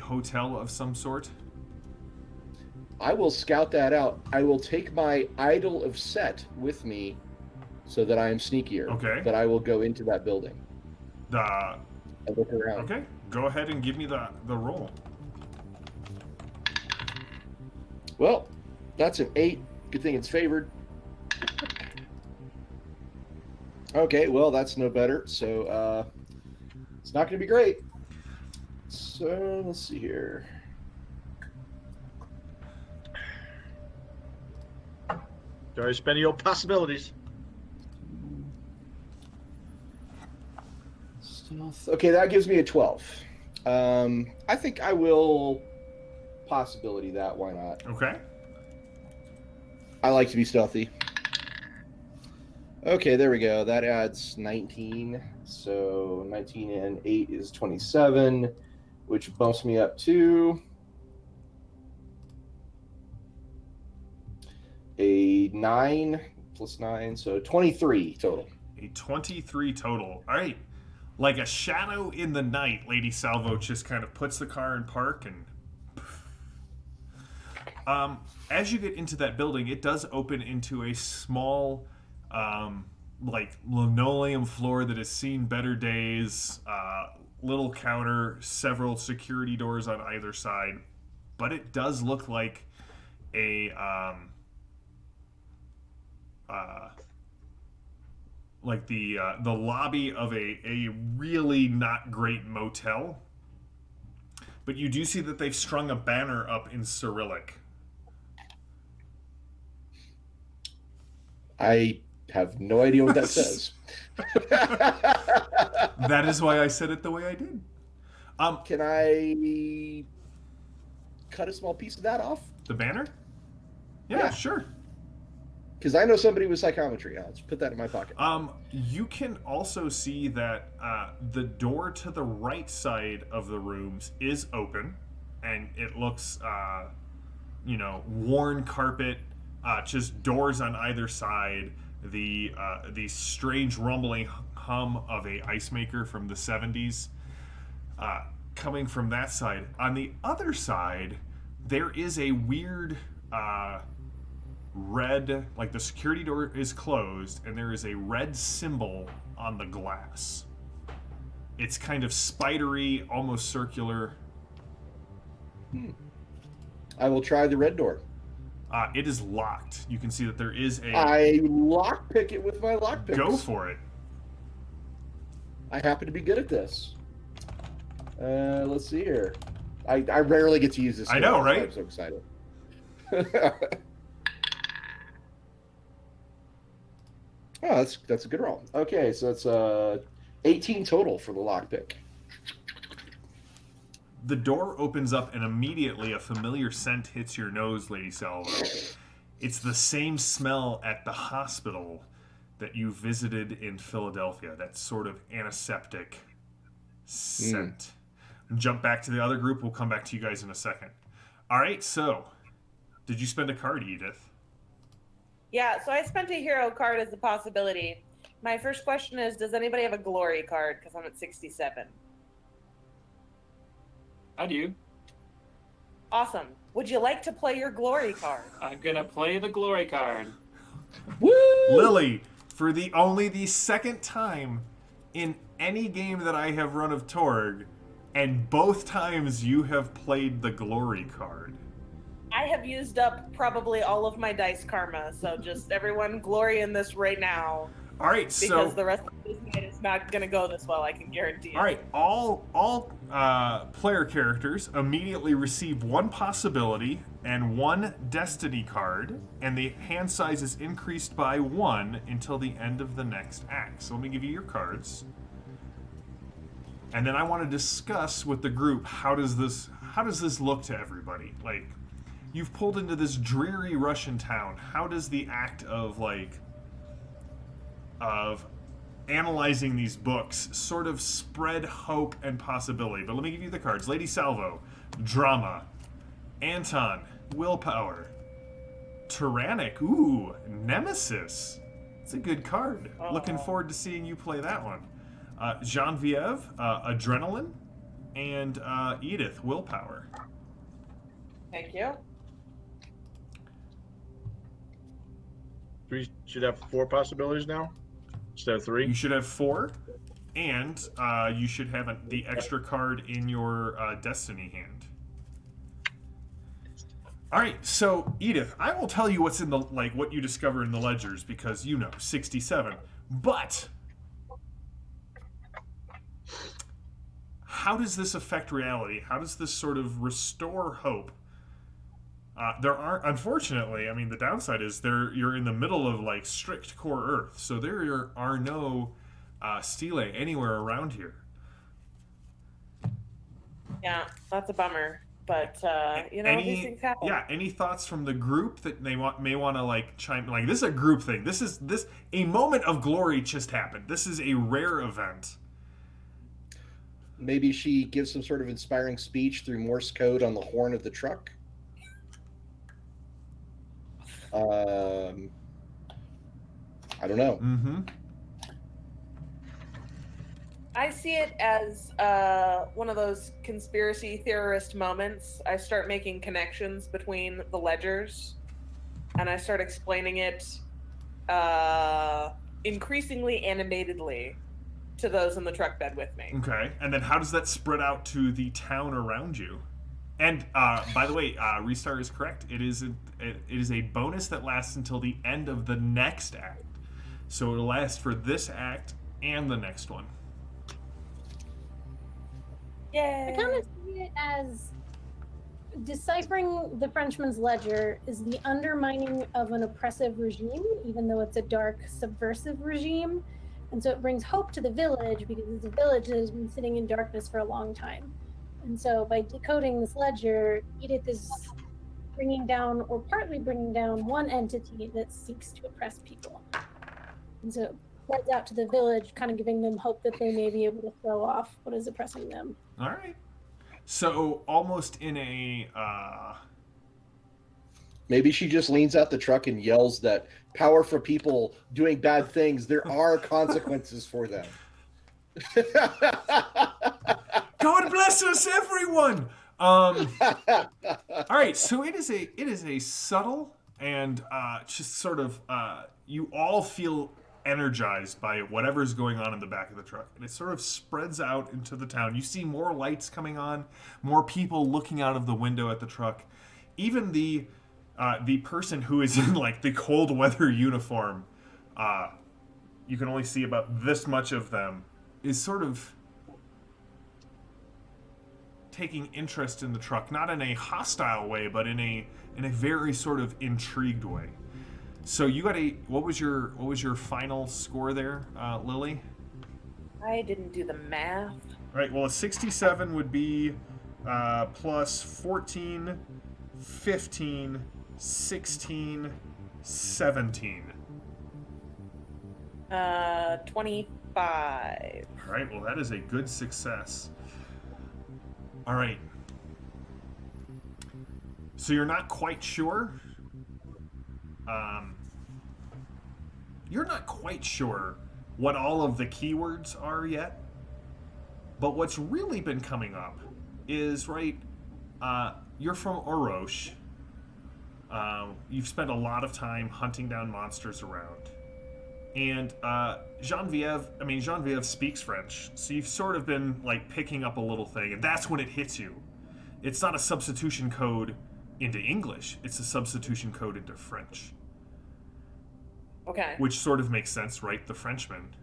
S1: hotel of some sort.
S6: I will scout that out. I will take my idol of set with me so that I am sneakier.
S1: Okay.
S6: But I will go into that building.
S1: The
S6: And look around.
S1: Okay, go ahead and give me the roll.
S6: Well, That's an 8. Good thing it's favored. Okay, well, that's no better. So it's not going to be great. So let's see here.
S2: Sorry, spending your possibilities.
S6: Stealth. Okay, that gives me a 12. I think I will possibility that. Why not?
S1: Okay.
S6: I like to be stealthy. Okay, there we go. That adds 19. So 19 and 8 is 27, which bumps me up to a 9 plus 9, so 23 total.
S1: A 23 total. All right. Like a shadow in the night, Lady Salvo just kind of puts the car in park and... as you get into that building, it does open into a small, like, linoleum floor that has seen better days, little counter, several security doors on either side. But it does look like a... like the lobby of a really not great motel. But you do see that they've strung a banner up in Cyrillic.
S6: I have no idea what that says.
S1: That is why I said it the way I did.
S6: Can I cut a small piece of that off?
S1: The banner? Yeah,
S6: Yeah.
S1: sure.
S6: Because I know somebody with psychometry. I'll just put that in my pocket.
S1: You can also see that the door to the right side of the rooms is open, and it looks, worn carpet, just doors on either side. The strange rumbling hum of a ice maker from the 70s coming from that side. On the other side, there is a weird red, like the security door is closed, and there is a red symbol on the glass. It's kind of spidery, almost circular.
S6: I will try the red door.
S1: It is locked. You can see that there is a...
S6: I lockpick it with my lockpicks.
S1: Go for it.
S6: I happen to be good at this. Let's see here. I rarely get to use this.
S1: I know, right?
S6: I'm so excited. Oh, that's a good roll. Okay, so that's 18 total for the lockpick.
S1: The door opens up and immediately a familiar scent hits your nose, Lady Salvo. It's the same smell at the hospital that you visited in Philadelphia. That sort of antiseptic scent. Jump back to the other group. We'll come back to you guys in a second. All right, so did you spend a card, Edith?
S5: Yeah, so I spent a hero card as a possibility. My first question is, does anybody have a glory card? Because I'm at 67.
S4: I do.
S5: Awesome. Would you like to play your glory card?
S4: I'm gonna play the glory card.
S6: Woo!
S1: Lily, for only the second time in any game that I have run of Torg, and both times you have played the glory card.
S5: I have used up probably all of my dice karma, so just everyone glory in this right now.
S1: All right,
S5: Because the rest of this night is not going to go this well, I can guarantee it.
S1: All right, all player characters immediately receive one possibility and one destiny card, and the hand size is increased by 1 until the end of the next act. So let me give you your cards. And then I want to discuss with the group how does this look to everybody? Like, you've pulled into this dreary Russian town. How does the act of analyzing these books sort of spread hope and possibility? But let me give you the cards. Lady Salvo, drama. Anton, willpower. Tyrannic, ooh, nemesis. It's a good card. Looking forward to seeing you play that one. Genevieve, adrenaline. And Edith, willpower.
S5: Thank you.
S2: We should have 4 possibilities now instead of 3.
S1: You should have 4, and you should have the extra card in your destiny hand. All right, so Edith, I will tell you what's in the what you discover in the ledgers because 67. But how does this affect reality? How does this sort of restore hope? There are, unfortunately, I mean, the downside is you're in the middle of strict core Earth, so there are no stele anywhere around here.
S5: Yeah, that's a bummer. But these things happen.
S1: Yeah, any thoughts from the group that they may want to chime? This is a group thing. This a moment of glory just happened. This is a rare event.
S6: Maybe she gives some sort of inspiring speech through Morse code on the horn of the truck. I don't know.
S1: Mm-hmm.
S5: I see it as one of those conspiracy theorist moments. I start making connections between the ledgers, and I start explaining it increasingly animatedly to those in the truck bed with me.
S1: Okay, and then how does that spread out to the town around you? And by the way, Restar is correct. It is a bonus that lasts until the end of the next act, so it'll last for this act and the next one.
S5: Yay!
S3: I kind of see it as deciphering the Frenchman's ledger is the undermining of an oppressive regime, even though it's a dark, subversive regime. And so it brings hope to the village because it's a village that has been sitting in darkness for a long time. And so by decoding this ledger, Edith is bringing down, or partly bringing down, one entity that seeks to oppress people. And so it spreads out to the village, kind of giving them hope that they may be able to throw off what is oppressing them.
S1: All right. So almost in a...
S6: Maybe she just leans out the truck and yells that power for people doing bad things, there are consequences for them.
S1: God bless us, everyone! All right, so it is a subtle and just sort of you all feel energized by whatever's going on in the back of the truck, and it sort of spreads out into the town. You see more lights coming on, more people looking out of the window at the truck. Even the person who is in the cold weather uniform, you can only see about this much of them, is sort of taking interest in the truck, not in a hostile way, but in a very sort of intrigued way. So you got what was your final score there, Lily?
S5: I didn't do the math.
S1: All right, well, a 67 would be plus 14, 15, 16, 17.
S5: 25.
S1: All right, well, that is a good success. All right. So you're not quite sure. You're not quite sure what all of the keywords are yet. But what's really been coming up is, you're from Oroche. You've spent a lot of time hunting down monsters around. And Genevieve speaks French, so you've sort of been picking up a little thing, and that's when it hits you. It's not a substitution code into English, it's a substitution code into French.
S5: Okay.
S1: Which sort of makes sense, right? The Frenchman.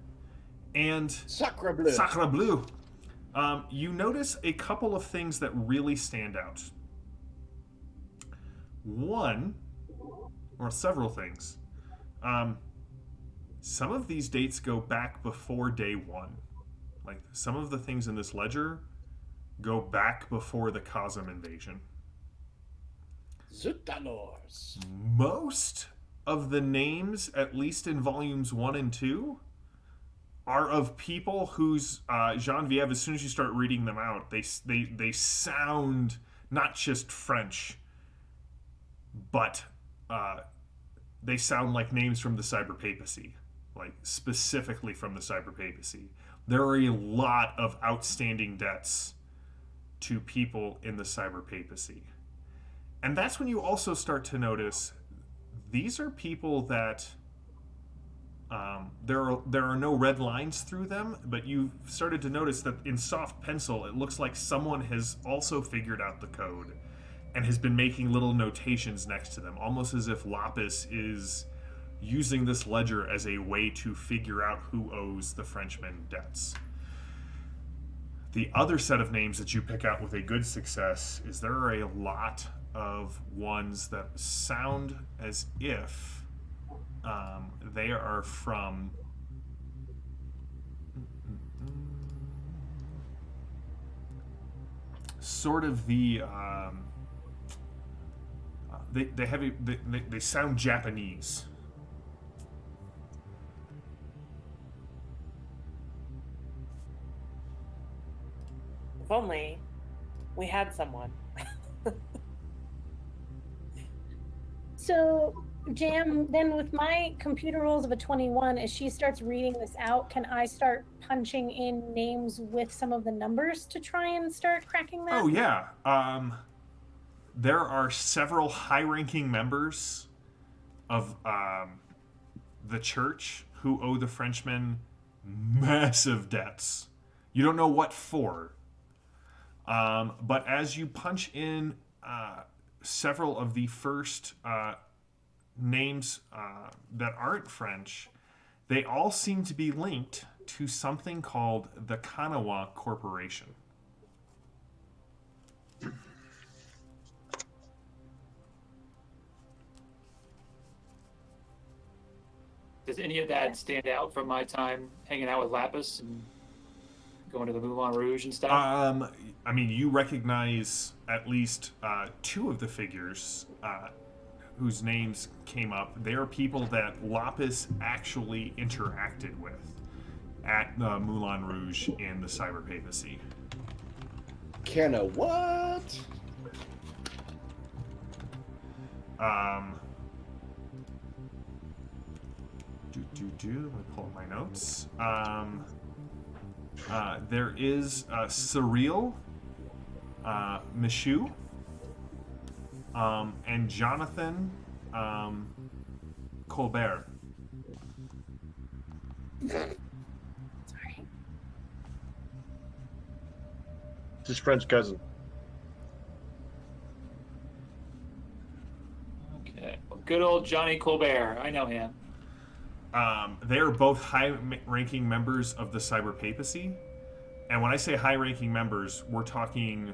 S1: And
S6: Sacre bleu.
S1: Sacre bleu. You notice a couple of things that really stand out. One, or several things. Some of these dates go back before day one. Some of the things in this ledger go back before the Khazam invasion.
S6: Zutalors.
S1: Most of the names, at least in volumes 1 and 2, are of people whose Genevieve, as soon as you start reading them out, they sound not just French, but they sound like names from the Cyber Papacy, specifically from the Cyber Papacy. There are a lot of outstanding debts to people in the Cyber Papacy. And that's when you also start to notice these are people that there are no red lines through them, but you've started to notice that in soft pencil, it looks like someone has also figured out the code and has been making little notations next to them, almost as if Lapis is using this ledger as a way to figure out who owes the Frenchman debts. The other set of names that you pick out with a good success is there are a lot of ones that sound as if they are from sort of the they sound Japanese.
S5: If only we had someone.
S3: So, Jam, then with my computer rolls of a 21, as she starts reading this out, can I start punching in names with some of the numbers to try and start cracking that?
S1: Oh yeah. There are several high-ranking members of the church who owe the Frenchmen massive debts. You don't know what for. But as you punch in several of the first names that aren't French, they all seem to be linked to something called the Kanawa Corporation.
S4: Does any of that stand out from my time hanging out with Lapis and going to the Moulin Rouge and stuff?
S1: I mean, you recognize at least two of the figures whose names came up. They are people that Lapis actually interacted with at the Moulin Rouge in the Cyber Papacy.
S6: Can a what?
S1: Let me pull up my notes. There is Cyril, Michoud, and Jonathan Colbert.
S3: Sorry.
S2: It's his French cousin.
S4: Okay. Well, good old Johnny Colbert. I know him.
S1: They are both high-ranking members of the Cyber Papacy. And when I say high-ranking members, we're talking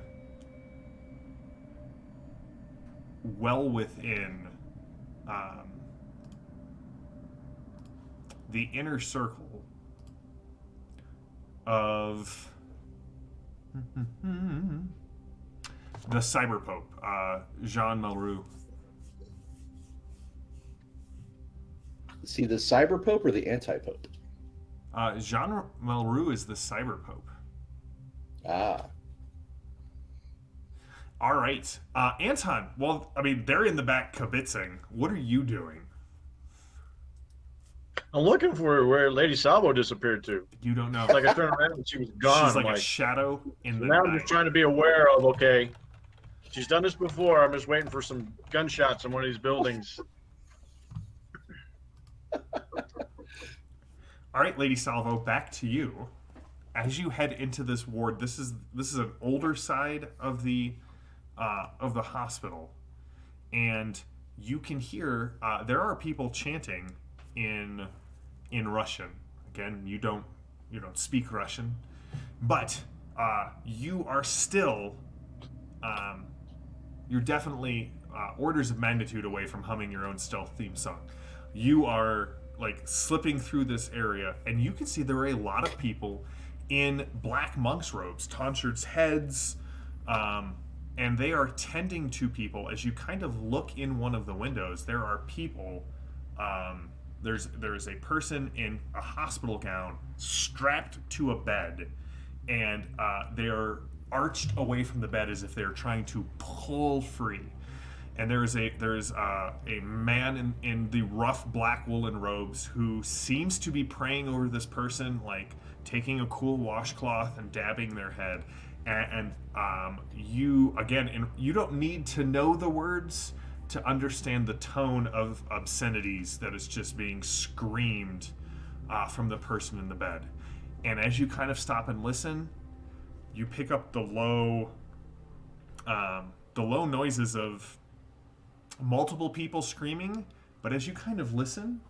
S1: well within the inner circle of the Cyber Pope, Jean Malroux.
S6: See, the Cyber Pope or the Anti-Pope?
S1: Jean Malroux is the Cyber Pope.
S6: Ah.
S1: All right. Anton, well, I mean, they're in the back kibitzing. What are you doing?
S2: I'm looking for where Lady Salvo disappeared to.
S1: You don't know.
S2: It's like I turned around and she was gone.
S1: She's like
S2: I'm
S1: a shadow in the
S2: now I'm
S1: night.
S2: just trying to be aware of, okay, she's done this before. I'm just waiting for some gunshots in one of these buildings.
S1: All right, Lady Salvo, back to you. As you head into this ward, this is an older side of the hospital, and you can hear there are people chanting in Russian. Again, you don't speak Russian, but you are still you're definitely orders of magnitude away from humming your own stealth theme song. You are like slipping through this area, and you can see there are a lot of people in black monk's robes, tonsured heads, and they are tending to people. As you kind of look in one of the windows, there are people. There's a person in a hospital gown strapped to a bed, and they are arched away from the bed as if they're trying to pull free. And there's a man in the rough black woolen robes who seems to be praying over this person, like taking a cool washcloth and dabbing their head. And you don't need to know the words to understand the tone of obscenities that is just being screamed from the person in the bed. And as you kind of stop and listen, you pick up the the low noises of multiple people screaming, but as you kind of listen,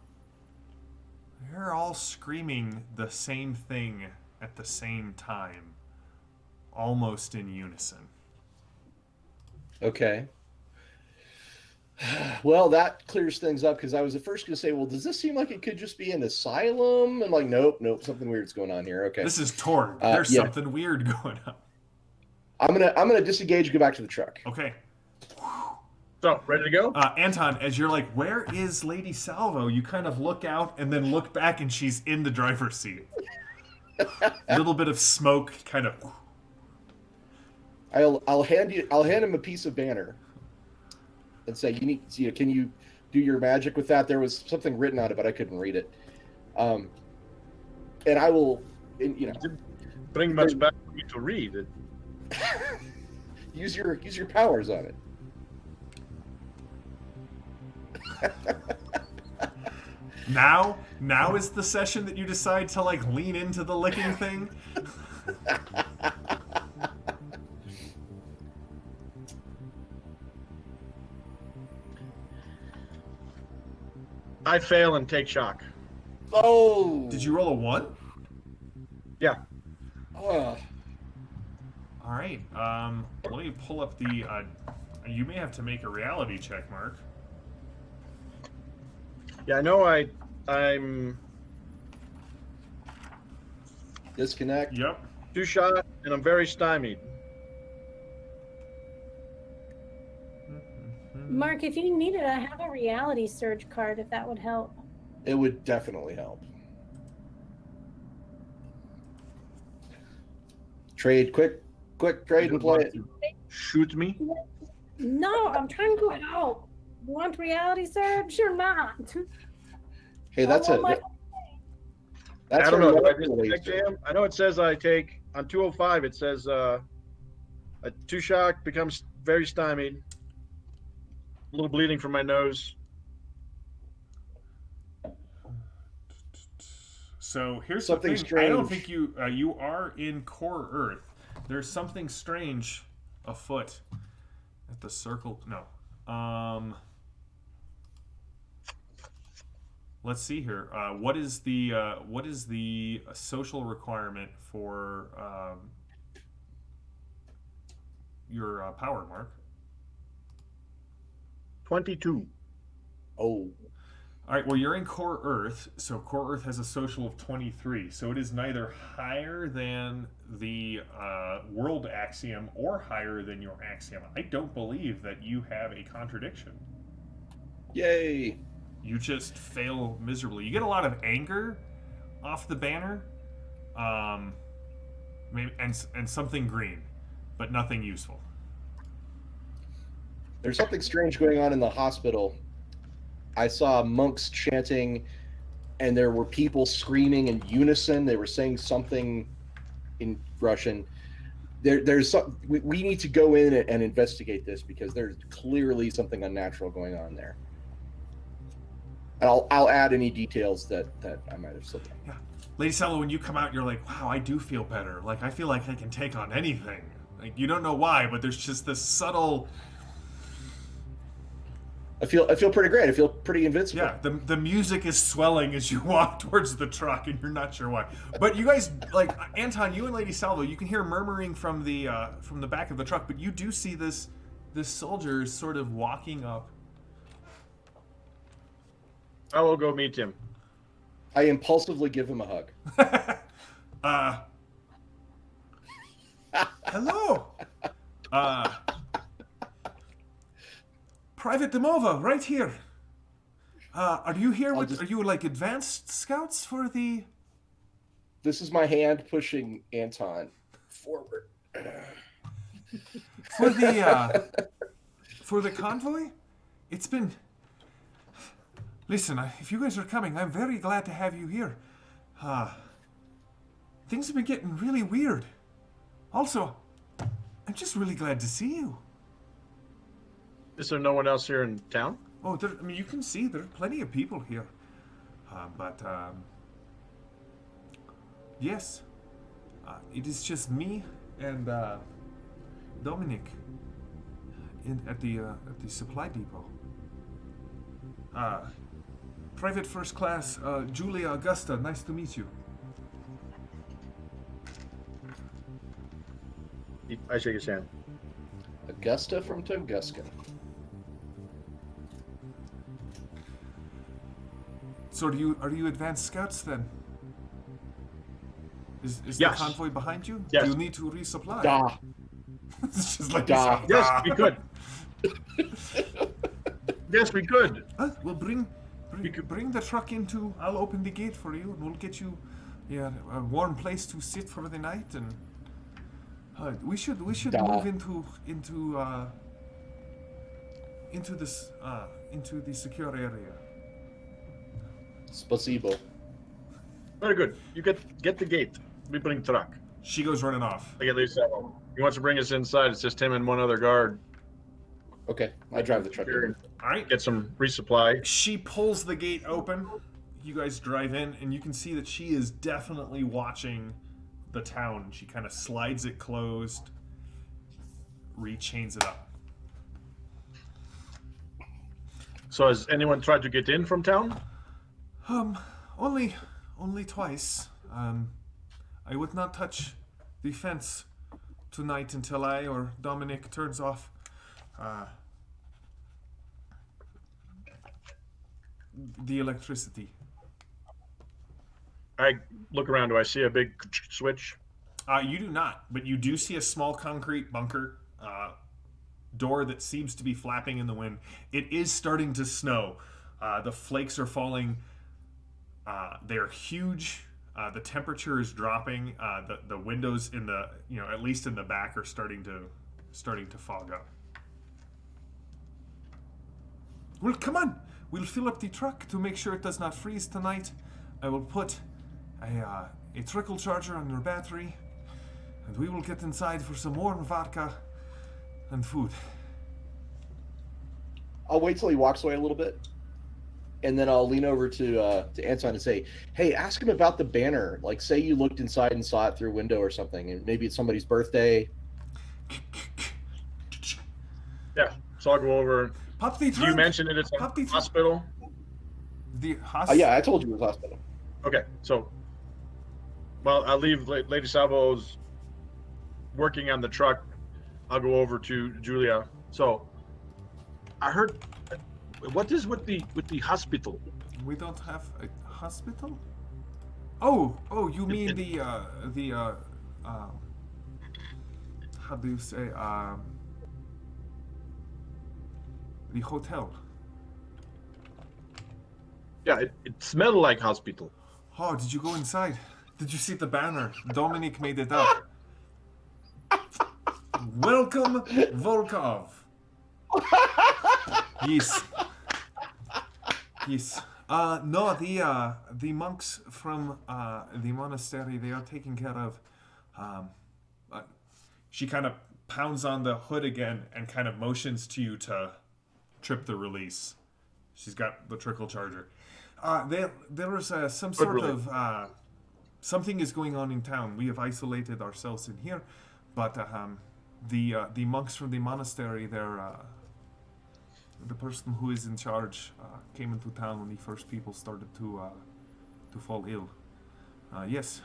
S1: they're all screaming the same thing at the same time, almost in unison.
S6: Okay. Well, that clears things up because I was at first going to say, well, does this seem like it could just be an asylum? And like, nope, something weird's going on here. Okay.
S1: This is Torg. There's something weird going on.
S6: I'm gonna disengage and go back to the truck.
S1: Okay.
S2: So, ready to go?
S1: Anton, as you're like, where is Lady Salvo? You kind of look out and then look back, and she's in the driver's seat. A little bit of smoke, kind of.
S6: I'll hand him a piece of banner, and say, can you do your magic with that? There was something written on it, but I couldn't read it. And I will,
S2: bring much back for me to read.
S6: use your powers on it.
S1: Now is the session that you decide to like lean into the licking thing.
S2: I fail and take shock.
S6: Oh!
S1: Did you roll a 1?
S2: Yeah.
S6: Oh.
S1: All right. Let me pull up the. You may have to make a reality check, Mark.
S2: Yeah, I know. I'm
S6: Disconnect.
S1: Yep.
S2: 2 shot, and I'm very stymied.
S3: Mark, if you need it, I have a reality surge card if that would help.
S6: It would definitely help. Trade, quick trade and play it.
S2: Shoot me.
S3: No, I'm trying to help. You want reality surge or not?
S6: Hey, that's
S3: I
S6: a.
S3: want
S6: That's
S2: I don't
S6: our
S2: know.
S6: medical waste.
S2: I know it says I take on 205. It says a 2 shock becomes very stymied. A little bleeding from my nose.
S1: So here's
S6: Something
S1: the thing. I don't
S6: strange.
S1: think you are in Core Earth. There's something strange afoot at the circle. No. Let's see here. What is the social requirement for your power, Mark?
S2: 22.
S6: Oh,
S1: All right, well, you're in Core Earth, so Core Earth has a social of 23, so it is neither higher than the world axiom or higher than your axiom. I don't believe that you have a contradiction.
S6: yay!
S1: You just fail miserably. You get a lot of anger off the banner, maybe, and something green, but nothing useful.
S6: There's something strange going on in the hospital. I saw monks chanting, and there were people screaming in unison. They were saying something in Russian. We need to go in and investigate this because there's clearly something unnatural going on there. And I'll add any details that I might have slipped.
S1: Yeah, Lady Sella, when you come out, you're like, wow, I do feel better. Like I feel like I can take on anything. Like you don't know why, but there's just this subtle.
S6: I feel pretty great. I feel pretty invincible.
S1: Yeah, the music is swelling as you walk towards the truck, and you're not sure why. But you guys, like Anton, you and Lady Salvo, you can hear murmuring from the back of the truck, but you do see this soldier sort of walking up.
S2: I will go meet him.
S6: I impulsively give him a hug.
S1: Hello. Private Demova, right here. Are you here with? Are you like advanced scouts for the?
S6: This is my hand pushing Anton forward.
S1: For the convoy? It's been. Listen, if you guys are coming, I'm very glad to have you here. Things have been getting really weird. Also, I'm just really glad to see you.
S2: Is there no one else here in town?
S1: Oh, I mean, you can see there are plenty of people here. But yes, it is just me and Dominic. at the supply depot. Private First Class Julia Augusta. Nice to meet you.
S2: I shake his hand.
S6: Augusta from Tunguska.
S1: So are you advanced scouts then? Is
S2: Yes.
S1: the convoy behind you?
S2: Yes.
S1: Do you need to resupply?
S6: Da.
S1: It's just like
S6: Da.
S2: Yes, we could. Yes, we could.
S1: We'll bring the truck into. I'll open the gate for you, and we'll get you, a warm place to sit for the night. And we should
S6: Da.
S1: move into the secure area.
S6: Spasibo.
S2: Very good. You get the gate. We bring truck.
S1: She goes running off.
S2: I get Lisa. He wants to bring us inside. It's just him and one other guard.
S6: Okay, I drive the truck.
S2: Here,
S1: All right.
S2: get some resupply.
S1: She pulls the gate open. You guys drive in, and you can see that she is definitely watching the town. She kind of slides it closed, re-chains it up.
S2: So has anyone tried to get in from town?
S1: Only twice. I would not touch the fence tonight until I or Dominic turns off the electricity.
S2: I look around. Do I see a big switch?
S1: You do not, but you do see a small concrete bunker door that seems to be flapping in the wind. It is starting to snow. The flakes are falling. They're huge. The temperature is dropping. The windows in the at least in the back are starting to fog up. Well, come on. We'll fill up the truck to make sure it does not freeze tonight. I will put a trickle charger on your battery, and we will get inside for some warm vodka and food.
S6: I'll wait till he walks away a little bit, and then I'll lean over to Anton and say, "Hey, ask him about the banner. Like, say you looked inside and saw it through a window or something, and maybe it's somebody's birthday."
S2: Yeah. So I'll go over.
S1: Pop the trunk.
S2: You mentioned it. It's a
S1: Pop the trunk.
S2: hospital.
S1: The
S6: Oh
S1: hospital.
S6: yeah, I told you it was hospital.
S2: Okay. So, well, I'll leave Lady Salvo's working on the truck. I'll go over to Julia. So, I heard. What is with the hospital?
S1: We don't have a hospital? Oh, you mean the how do you say, the hotel?
S2: Yeah, it smelled like hospital.
S1: Oh, did you go inside? Did you see the banner? Dominic made it up. Welcome, Volkov. Yes. Yes. No, the monks from the monastery, they are taken care of. She kind of pounds on the hood again and kind of motions to you to trip the release. She's got the trickle charger. There is some sort of something is going on in town. We have isolated ourselves in here, but the monks from the monastery, they're the person who is in charge came into town when the first people started to fall ill. Yes.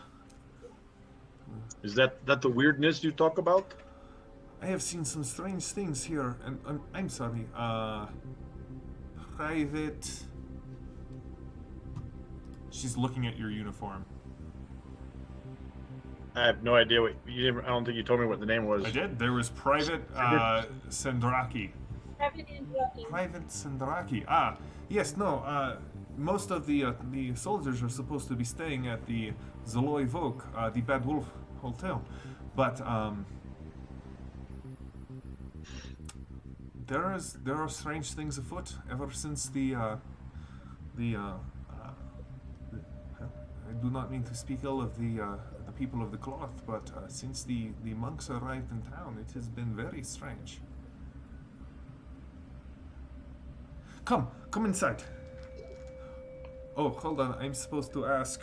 S2: Is that the weirdness you talk about?
S1: I have seen some strange things here, and I'm sorry. Private. She's looking at your uniform.
S2: I have no idea what you didn't. I don't think you told me what the name was.
S1: I did. There was Private Sendraki. Private Sendraki. Yes, no. Most of the soldiers are supposed to be staying at the Zoloy Vok, the Bad Wolf Hotel, but there are strange things afoot ever since I do not mean to speak ill of the people of the cloth, but since the monks arrived in town, it has been very strange. Come inside. Oh, hold on, I'm supposed to ask.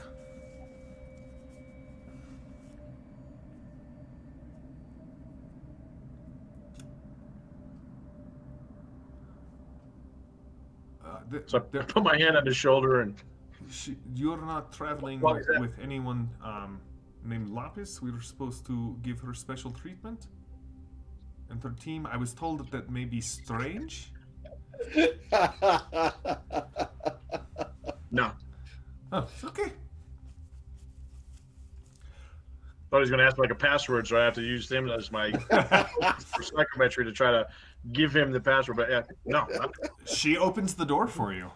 S2: So I put my hand on his shoulder and
S1: You're not traveling
S2: Why is that?
S1: with anyone named Lapis. We were supposed to give her special treatment. And her team, I was told that may be strange.
S2: no.
S1: Oh, okay.
S2: Thought he was going to ask like a password, so I have to use him as my psychometry to try to give him the password. But yeah, no.
S1: She opens the door for you.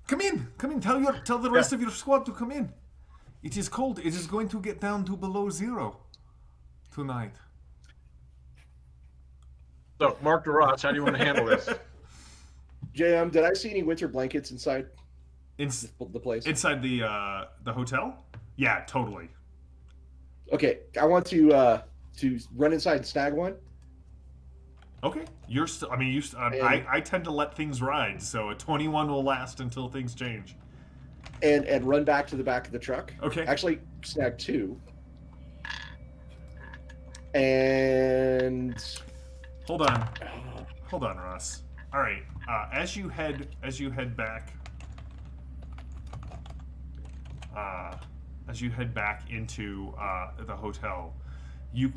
S1: Come in. Tell the rest of your squad to come in. It is cold. It is going to get down to below 0 tonight.
S2: So, Mark DeRoss, how do you want to handle this?
S6: JM, did I see any winter blankets inside the place?
S1: Inside the hotel? Yeah, totally.
S6: Okay, I want to run inside and snag one.
S1: Okay, you're still. I mean, I tend to let things ride, so a 21 will last until things change.
S6: And run back to the back of the truck.
S1: Okay.
S6: Actually, snag 2. And
S1: Hold on, Ross. All right. As you head back. As you head back into the hotel,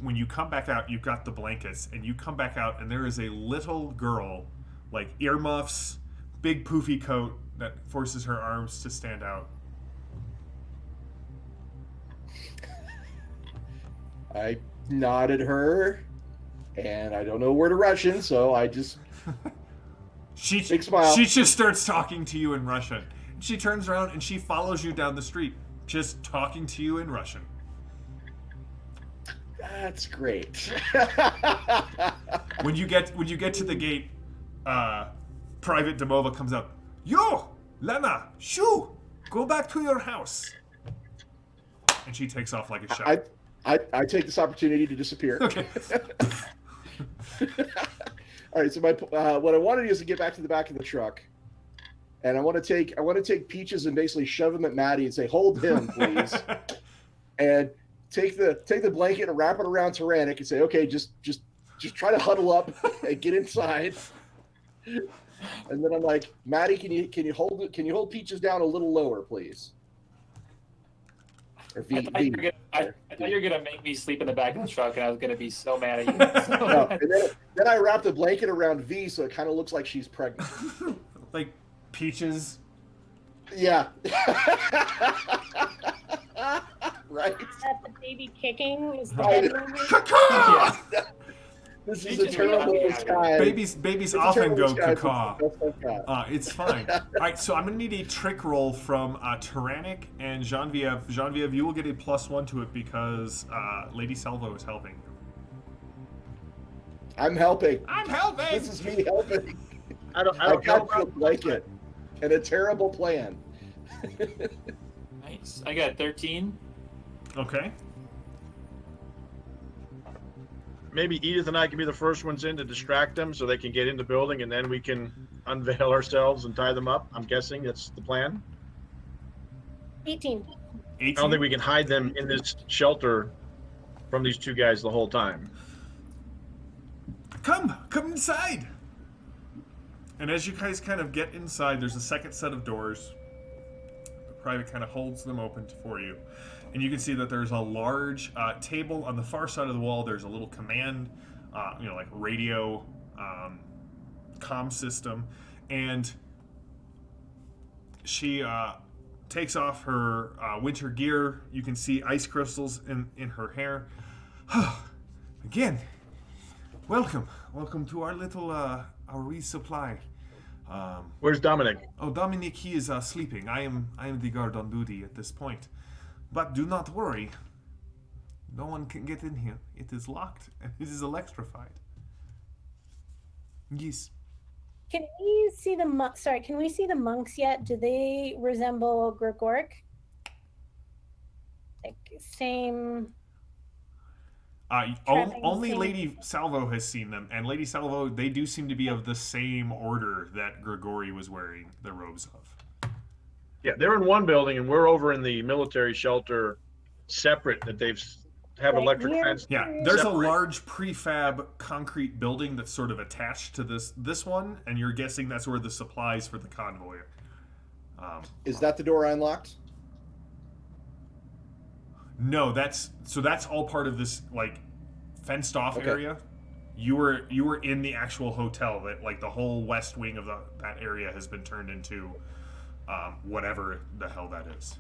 S1: when you come back out, you've got the blankets, and you come back out, and there is a little girl, like earmuffs, big poofy coat that forces her arms to stand out.
S6: I nodded her, and I don't know word of Russian, so I just big smile.
S1: She just starts talking to you in Russian. She turns around and she follows you down the street, just talking to you in Russian.
S6: That's great.
S1: When you get to the gate, Private Demova comes out. Yo, Lena, shoo, go back to your house. And she takes off like a shot.
S6: I take this opportunity to disappear.
S1: Okay.
S6: All right. So what I want to do is to get back to the back of the truck, and I want to take Peaches and basically shove him at Maddie and say, "Hold him, please," and take the blanket and wrap it around Tyrannic and say, "Okay, just try to huddle up and get inside." And then I'm like, "Maddie, can you hold Peaches down a little lower, please?" Or V.
S4: I thought you were gonna make me sleep in the back of the truck, and I was gonna be so mad at you.
S6: No, and then I wrapped the blanket around V, so it kind of looks like she's pregnant.
S1: Like Peaches.
S6: Yeah. Right.
S3: That the baby kicking is the
S6: Right.
S3: head movie.
S6: This is a terrible disguise.
S1: Babies often go caca.
S6: caca.
S1: It's fine. All right, so I'm going to need a trick roll from Tyrannic and Genevieve. Genevieve, you will get a +1 to it because Lady Salvo is helping.
S6: I'm helping.
S1: I'm helping!
S6: This is me helping.
S2: I don't
S6: got
S2: know
S6: you a blanket and a terrible plan.
S4: Nice. I got 13.
S1: Okay.
S2: Maybe Edith and I can be the first ones in to distract them so they can get in the building, and then we can unveil ourselves and tie them up. I'm guessing that's the plan.
S3: 18.
S1: 18.
S2: I don't think we can hide them in this shelter from these two guys the whole time.
S1: Come inside. And as you guys kind of get inside, there's a second set of doors. The private kind of holds them open for you. And you can see that there's a large table on the far side of the wall. There's a little command, like radio comm system. And she takes off her winter gear. You can see ice crystals in her hair. Again, welcome to our little our resupply.
S2: Where's Dominic?
S1: Oh, Dominic, he is sleeping. I am the guard on duty at this point. But do not worry. No one can get in here. It is locked and it is electrified. Yes.
S3: Can we see the Can we see the monks yet? Do they resemble Gregoric? Like same.
S1: Only
S3: same.
S1: Lady Salvo has seen them, and Lady Salvo, they do seem to be of the same order that Grigori was wearing the robes of.
S2: Yeah, they're in one building, and we're over in the military shelter, separate. That they've have
S3: Right
S2: electric
S3: here.
S2: fence.
S1: Yeah, there's
S2: Separate.
S1: a large prefab concrete building that's sort of attached to this one, and you're guessing that's where the supplies for the convoy.
S6: Is that the door I unlocked?
S1: No, that's all part of this like fenced off
S6: Okay.
S1: area. You were in the actual hotel that like the whole west wing of that area has been turned into whatever the hell that is.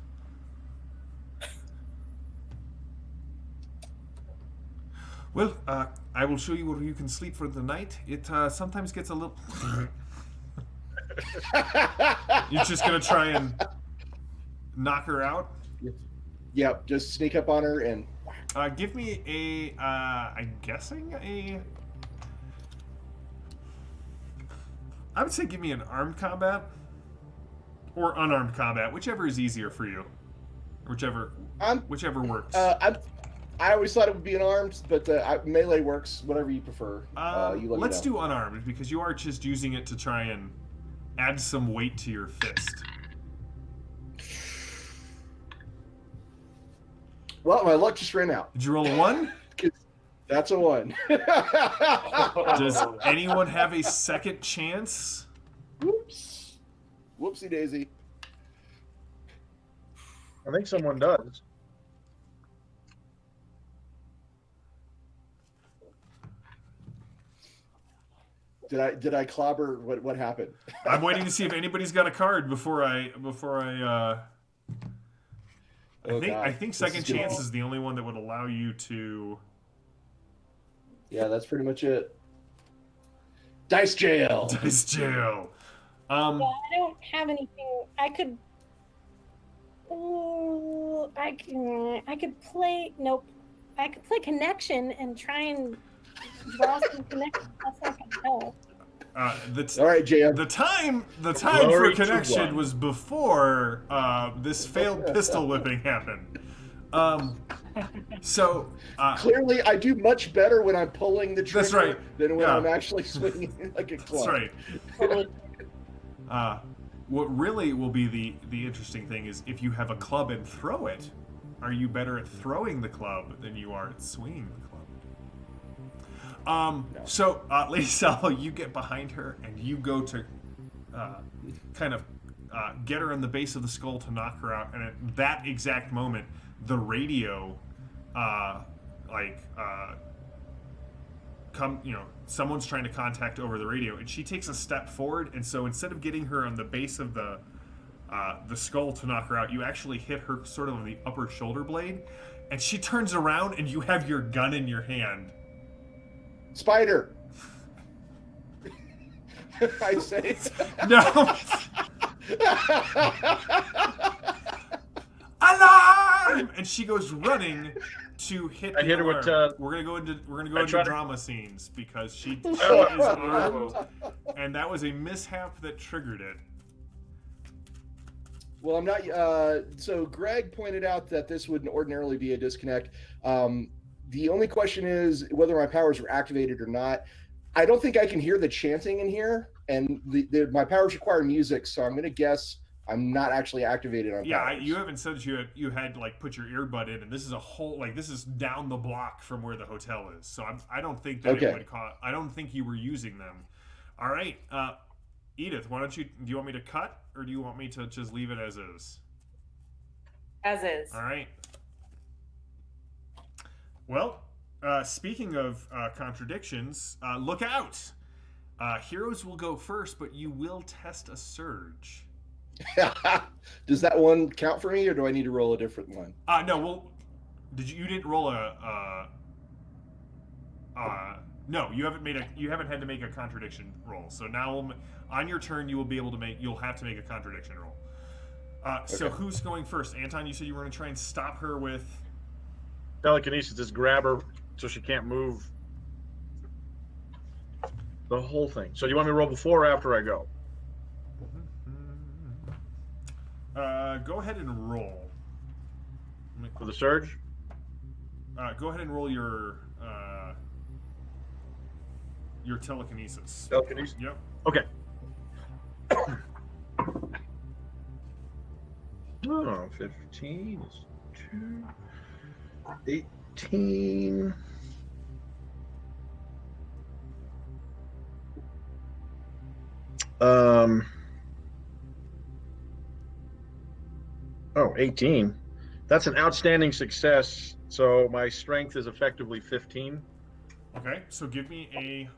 S1: Well, I will show you where you can sleep for the night. It sometimes gets a little. You're just gonna try and knock her out.
S6: Yep, just sneak up on her and
S1: Give me a. I'm guessing a. I would say give me an armed combat or unarmed combat, whichever is easier for you, whichever works.
S6: I always thought it would be an armed, but melee works. Whatever you prefer.
S1: Let's do unarmed because you are just using it to try and add some weight to your fist.
S6: Well, my luck just ran out.
S1: Did you roll a 1?
S6: That's a 1.
S1: Does anyone have a second chance?
S6: Whoops. Whoopsie daisy.
S2: I think someone does.
S6: Did I clobber? What happened?
S1: I'm waiting to see if anybody's got a card before I. I think second chance is the only one that would allow you to.
S6: Yeah, that's pretty much it. Dice jail.
S1: Dice jail.
S3: Yeah, I don't have anything. I could. Ooh, I could play. Nope. I could play connection and try and draw some connection. That's not gonna help.
S6: All right, JM.
S1: The time
S2: Glory
S1: for
S2: to
S1: connection
S2: one.
S1: was before this failed pistol whipping happened. So
S6: Clearly, I do much better when I'm pulling the trigger
S1: That's right.
S6: than when
S1: Yeah.
S6: I'm actually swinging like a club.
S1: that's right. What really will be the interesting thing is if you have a club and throw it, are you better at throwing the club than you are at swinging the club?
S6: No.
S1: So, Lady Salvo, you get behind her and you go to kind of get her in the base of the skull to knock her out. And at that exact moment, the radio, someone's trying to contact over the radio, and she takes a step forward. And so instead of getting her on the base of the skull to knock her out, you actually hit her sort of on the upper shoulder blade, and she turns around, and you have your gun in your hand.
S6: Spider. I say.
S1: No. Alarm! And she goes running to hit the
S2: I hit her with,
S1: alarm. We're gonna go into
S2: try to-
S1: drama scenes because she is armed, and that was a mishap that triggered it.
S6: Well, I'm not. So Greg pointed out that this would ordinarily be a disconnect. The only question is whether my powers were activated or not. I don't think I can hear the chanting in here, and my powers require music, so I'm going to guess I'm not actually activated on powers.
S1: You haven't said that you had like put your earbud in, and this is a whole this is down the block from where the hotel is. So I don't think that it would cause. I don't think you were using them. All right, Edith, do you want me to cut or do you want me to just leave it as is?
S5: As is.
S1: All right. Well, speaking of contradictions, look out! Heroes will go first, but you will test a surge.
S6: Does that one count for me, or do I need to roll a different one?
S1: No. Well, you didn't roll a? No, you haven't had to make a contradiction roll. So now on your turn, you'll have to make a contradiction roll. So who's going first? Anton, you said you were going to try and stop her with
S2: Telekinesis, just grab her so she can't move. The whole thing. So you want me to roll before or after I go?
S1: Go ahead and roll.
S2: For the surge?
S1: Go ahead and roll your telekinesis.
S2: Telekinesis?
S1: Yep.
S2: Okay. Oh, 15 is 2, 8, 18. Oh, 18. That's an outstanding success. So my strength is effectively 15.
S1: Okay, so give me a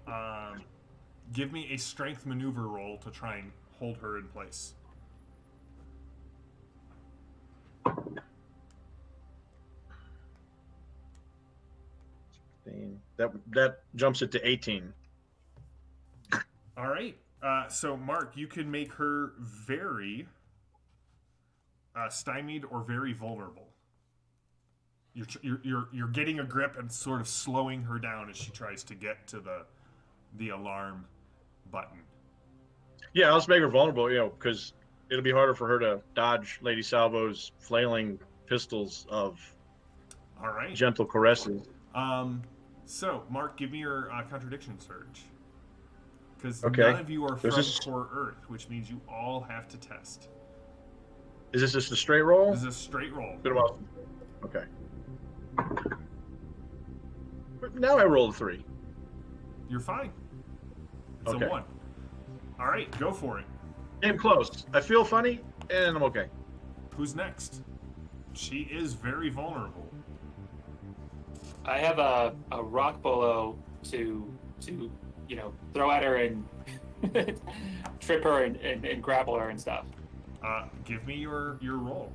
S1: strength maneuver roll to try and hold her in place.
S2: That jumps it to 18.
S1: All right. So Mark, you can make her very stymied or very vulnerable. You're getting a grip and sort of slowing her down as she tries to get to the alarm button.
S2: Yeah, I'll just make her vulnerable, because it'll be harder for her to dodge Lady Salvo's flailing pistols of
S1: All right.
S2: gentle caresses.
S1: So Mark, give me your contradiction surge. Because
S2: Okay.
S1: none of you are
S2: Is
S1: from
S2: this-
S1: core Earth, which means you all have to test.
S2: Is this just a straight roll?
S1: This is a straight roll.
S2: Bit of awesome. Okay. But now I rolled a 3.
S1: You're fine. It's
S2: Okay.
S1: a 1. All right, go for it.
S2: Came close. I feel funny, and I'm okay.
S1: Who's next? She is very vulnerable.
S4: I have a rock bolo to throw at her and trip her and grapple her and stuff.
S1: Give me your roll.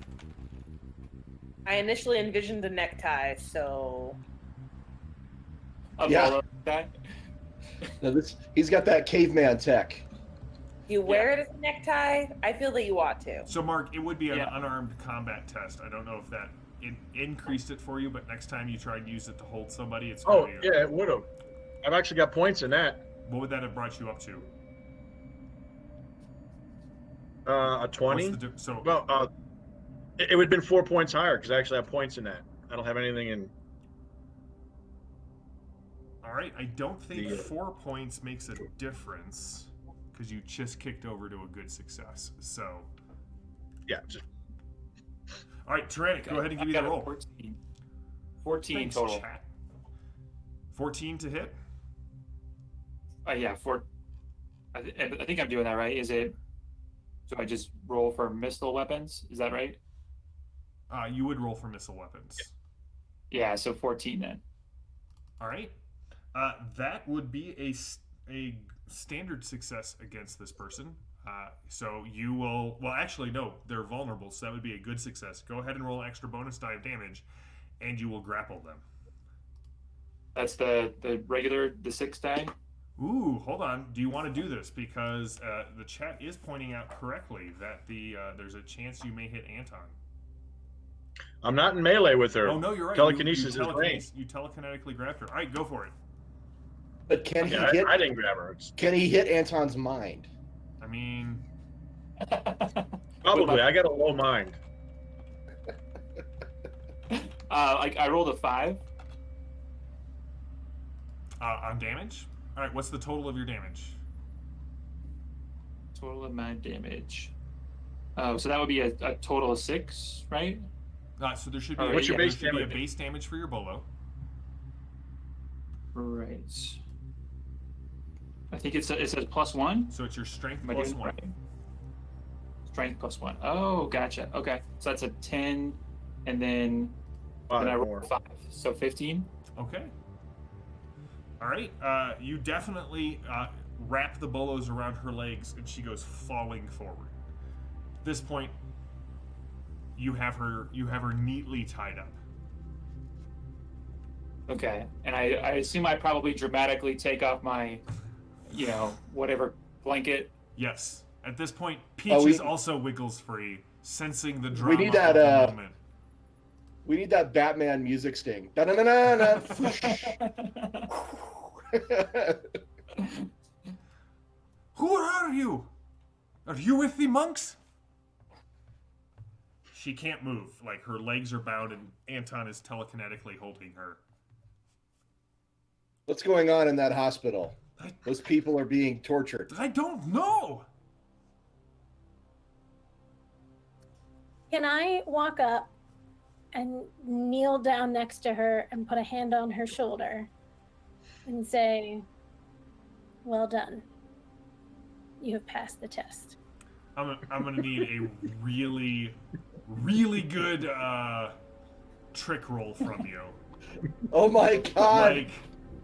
S5: I initially envisioned a necktie, so
S4: A
S6: Yeah.
S4: bolo guy.
S6: Now he's got that caveman tech.
S5: you wear it as a necktie. I feel that you ought to.
S1: So Mark, it would be an
S4: Yeah.
S1: unarmed combat test. I don't know if that increased it for you, but next time you try and use it to hold somebody, it's
S2: Oh,
S1: gonna be
S2: yeah, it would have. I've actually got points in that.
S1: What would that have brought you up to?
S2: A 20.
S1: What's the so
S2: Well, it would have been 4 points higher because I actually have points in that. I don't have anything in.
S1: all right, I don't think
S2: The-
S1: 4 points makes a difference because you just kicked over to a good success. So,
S2: Yeah, just
S1: all right, Tyrannic, go ahead and give me
S4: I've
S1: the
S4: got a
S1: roll.
S4: 14
S1: Thanks,
S4: total.
S1: chat. 14 to hit.
S4: Yeah, I think I'm doing that right. Is it? So I just roll for missile weapons. Is that right?
S1: You would roll for missile weapons.
S4: Yeah. So 14 then.
S1: All right. That would be a standard success against this person. So you will. Well, actually, no. They're vulnerable, so that would be a good success. Go ahead and roll an extra bonus die of damage, and you will grapple them.
S4: That's the regular 6 die.
S1: Ooh, hold on. Do you want to do this? Because the chat is pointing out correctly that there's a chance you may hit Anton.
S2: I'm not in melee with her.
S1: Oh no, you're right.
S2: Telekinesis is range.
S1: You telekinetically grabbed her. All right, go for it.
S6: But can he
S2: Yeah,
S6: hit?
S2: I didn't grab her.
S6: Can he hit Anton's mind?
S1: I mean,
S2: Probably. I got a low mind.
S4: I rolled a 5.
S1: on damage. All right, what's the total of your damage?
S4: Total of my damage. Oh, so that would be a total of 6, right?
S1: So there should be,
S4: What's your
S2: base
S1: there should be a
S2: damage?
S1: base damage for your bolo.
S4: Right. I think it says +1.
S1: So it's your strength
S4: Am I
S1: plus
S4: doing it
S1: 1.
S4: right? Strength +1. Oh, gotcha. Okay, so that's a 10, and then I roll 5, so 15.
S1: Okay. All right. You definitely wrap the bolos around her legs, and she goes falling forward. At this point, you have her neatly tied up.
S4: Okay, and I assume I probably dramatically take off my, whatever blanket.
S1: Yes. At this point, Peaches
S6: we-
S1: also wiggles free, sensing the drama
S6: need
S1: of
S6: that,
S1: the moment.
S6: We need that Batman music sting. Da-na-na-na-na.
S1: Who are you? Are you with the monks? She can't move. Like, her legs are bound, and Anton is telekinetically holding her.
S6: What's going on in that hospital?
S1: I-
S6: Those people are being tortured.
S1: I don't know.
S3: Can I walk up and kneel down next to her and put a hand on her shoulder and say, "Well done. You have passed the test."
S1: I'm gonna need a really, really good trick roll from you.
S6: Oh my god!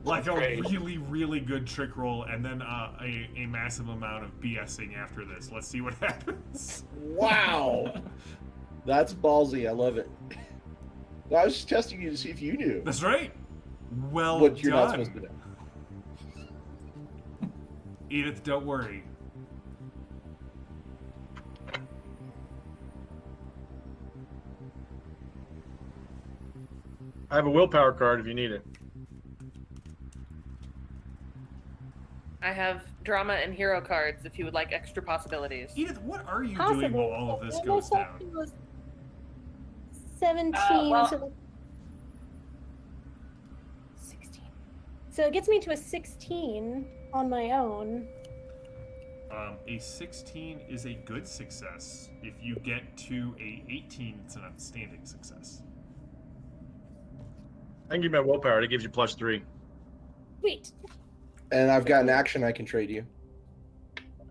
S1: Like a
S4: Great.
S1: really, really good trick roll, and then a massive amount of BSing after this. Let's see what happens.
S6: Wow! That's ballsy. I love it. I was just testing you to see if you knew
S1: That's right. Well
S6: what you're not
S1: done.
S6: supposed to know.
S1: Edith, don't worry.
S2: I have a willpower card if you need it.
S5: I have drama and hero cards if you would like extra possibilities.
S1: Edith, what are you
S3: Possibly.
S1: doing while all of this
S3: Well,
S1: goes
S3: my
S1: down?
S3: section was 17,
S5: well-
S3: so 16. So it gets me to a 16 on my own.
S1: A 16 is a good success. If you get to a 18, it's an outstanding success.
S2: I can give you my willpower. It gives you +3.
S3: Sweet.
S6: And I've got an action I can trade you.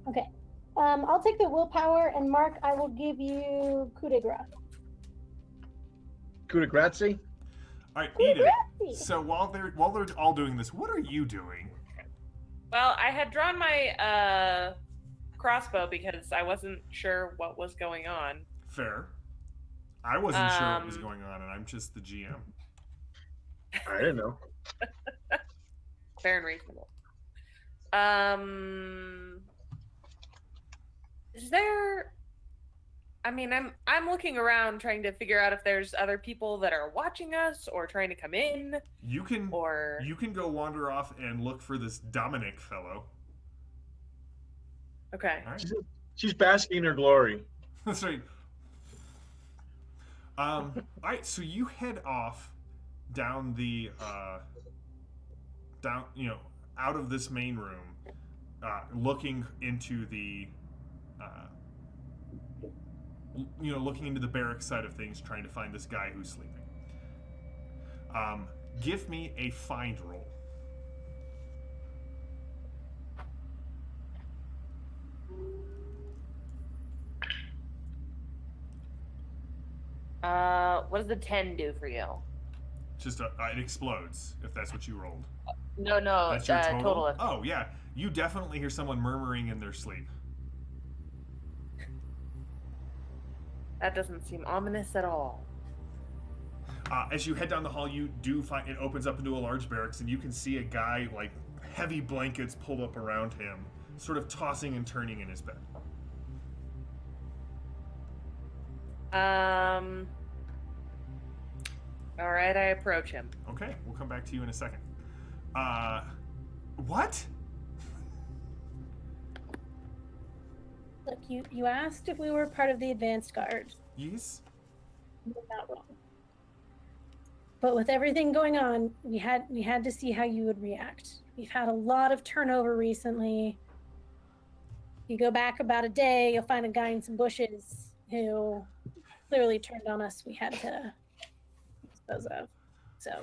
S3: Okay. I'll take the willpower, and Mark, I will give you coup de grace.
S2: Coup de grazie?
S1: All right,
S3: Coup de
S1: Edith.
S3: grace.
S1: So while they're all doing this, what are you doing?
S5: Well, I had drawn my crossbow because I wasn't sure what was going on.
S1: Fair. I wasn't sure what was going on, and I'm just the GM.
S2: I didn't know.
S5: Fair and reasonable. Is there? I mean, I'm looking around trying to figure out if there's other people that are watching us or trying to come in,
S1: You can
S5: or
S1: go wander off and look for this Dominic fellow.
S5: okay.
S1: All right.
S2: She's basking in her glory.
S1: That's right. All right, so you head off down the out of this main room, looking into the looking into the barracks side of things, trying to find this guy who's sleeping. Give me a find roll.
S5: What does the 10 do for you?
S1: Just it explodes if that's what you rolled.
S5: No,
S1: That's your total.
S5: of
S1: Oh yeah, you definitely hear someone murmuring in their sleep.
S5: that doesn't seem ominous at all.
S1: As you head down the hall, you do find it opens up into a large barracks, and you can see a guy like heavy blankets pulled up around him, sort of tossing and turning in his bed.
S5: All right, I approach him.
S1: Okay, we'll come back to you in a second. What?
S3: Look, you asked if we were part of the advanced guard.
S1: Yes.
S3: You're not wrong. But with everything going on, we had to see how you would react. We've had a lot of turnover recently. If you go back about a day, you'll find a guy in some bushes who clearly turned on us. We had to dispose of.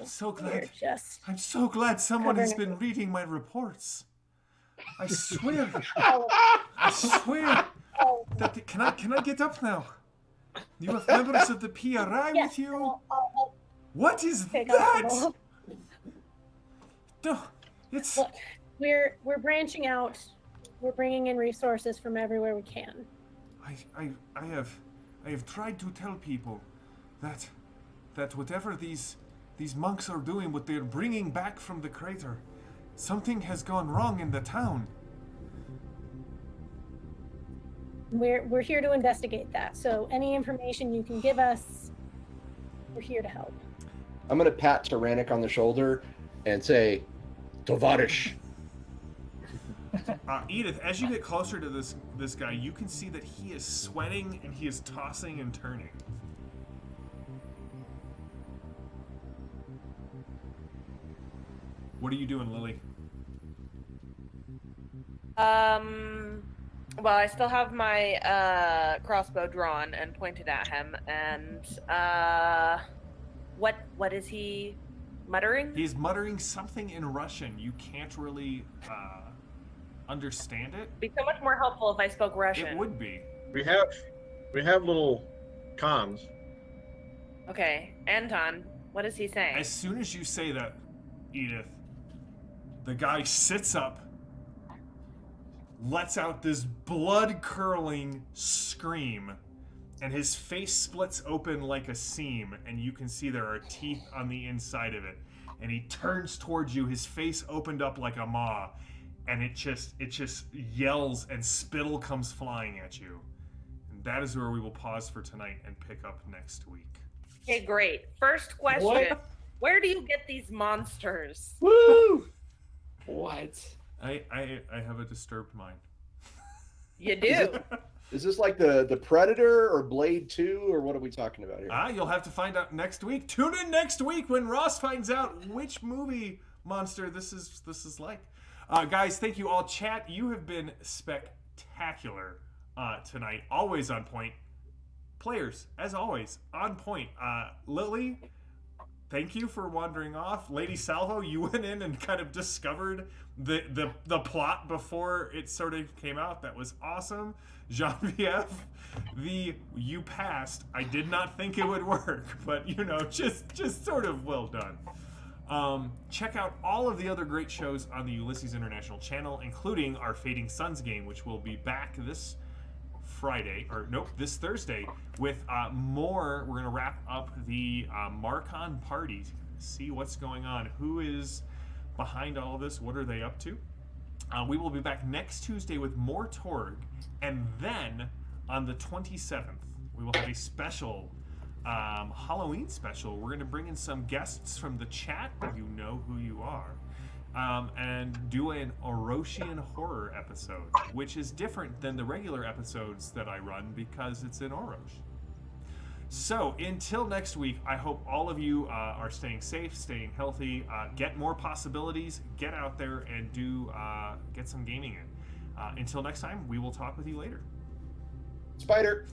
S3: So
S1: glad.
S3: we're just
S1: I'm so glad someone has
S3: Covering
S1: been reading my reports. I swear.
S3: oh,
S1: I swear. That can I get up now? You have members of the PRI
S3: yes,
S1: with you?
S3: I'll
S1: What is
S3: pick
S1: that?
S3: up.
S1: No, it's.
S3: Look, we're branching out. We're bringing in resources from everywhere we can.
S1: I have tried to tell people that whatever these monks are doing, what they're bringing back from the crater, something has gone wrong in the town.
S3: We're here to investigate that. So any information you can give us, we're here to help.
S6: I'm gonna pat Tyrannic on the shoulder and say, "Tovarish."
S1: Edith, as you get closer to this guy, you can see that he is sweating and he is tossing and turning. What are you doing, Lily?
S5: Well, I still have my crossbow drawn and pointed at him, and What is he muttering?
S1: He's muttering something in Russian. You can't really understand it.
S5: It'd be so much more helpful if I spoke Russian.
S1: It would be.
S2: We have little comms.
S5: Okay, Anton, what is he saying?
S1: As soon as you say that, Edith, the guy sits up, lets out this blood-curdling scream, and his face splits open like a seam, and you can see there are teeth on the inside of it. And he turns towards you, his face opened up like a maw, and it just yells, and spittle comes flying at you. And that is where we will pause for tonight and pick up next week.
S5: Okay, great. First question.
S4: What?
S5: Where do you get these monsters?
S6: Woo!
S4: What?
S1: I have a disturbed mind.
S5: You do.
S6: Is this like the Predator or Blade 2, or what are we talking about here?
S1: You'll have to find out next week. Tune in next week when Ross finds out which movie monster this is like. Guys, thank you all. Chat, you have been spectacular tonight. Always on point. Players, as always, on point. Lily, thank you for wandering off. Lady Salvo, you went in and kind of discovered the plot before it sort of came out. That was awesome. Jean-Pierre, you passed. I did not think it would work, but just sort of well done. Check out all of the other great shows on the Ulysses International channel, including our Fading Suns game, which will be back this Thursday with more. We're going to wrap up the Marcon party, see what's going on, who is behind all of this, what are they up to. We will be back next Tuesday with more Torg, and then on the 27th we will have a special Halloween special. We're going to bring in some guests from the chat, you know who you are, and do an Oroshian horror episode, which is different than the regular episodes that I run because it's in Orosh. So until next week, I hope all of you are staying safe, staying healthy, get more possibilities, get out there and do get some gaming in. Until next time, we will talk with you later.
S6: Spider.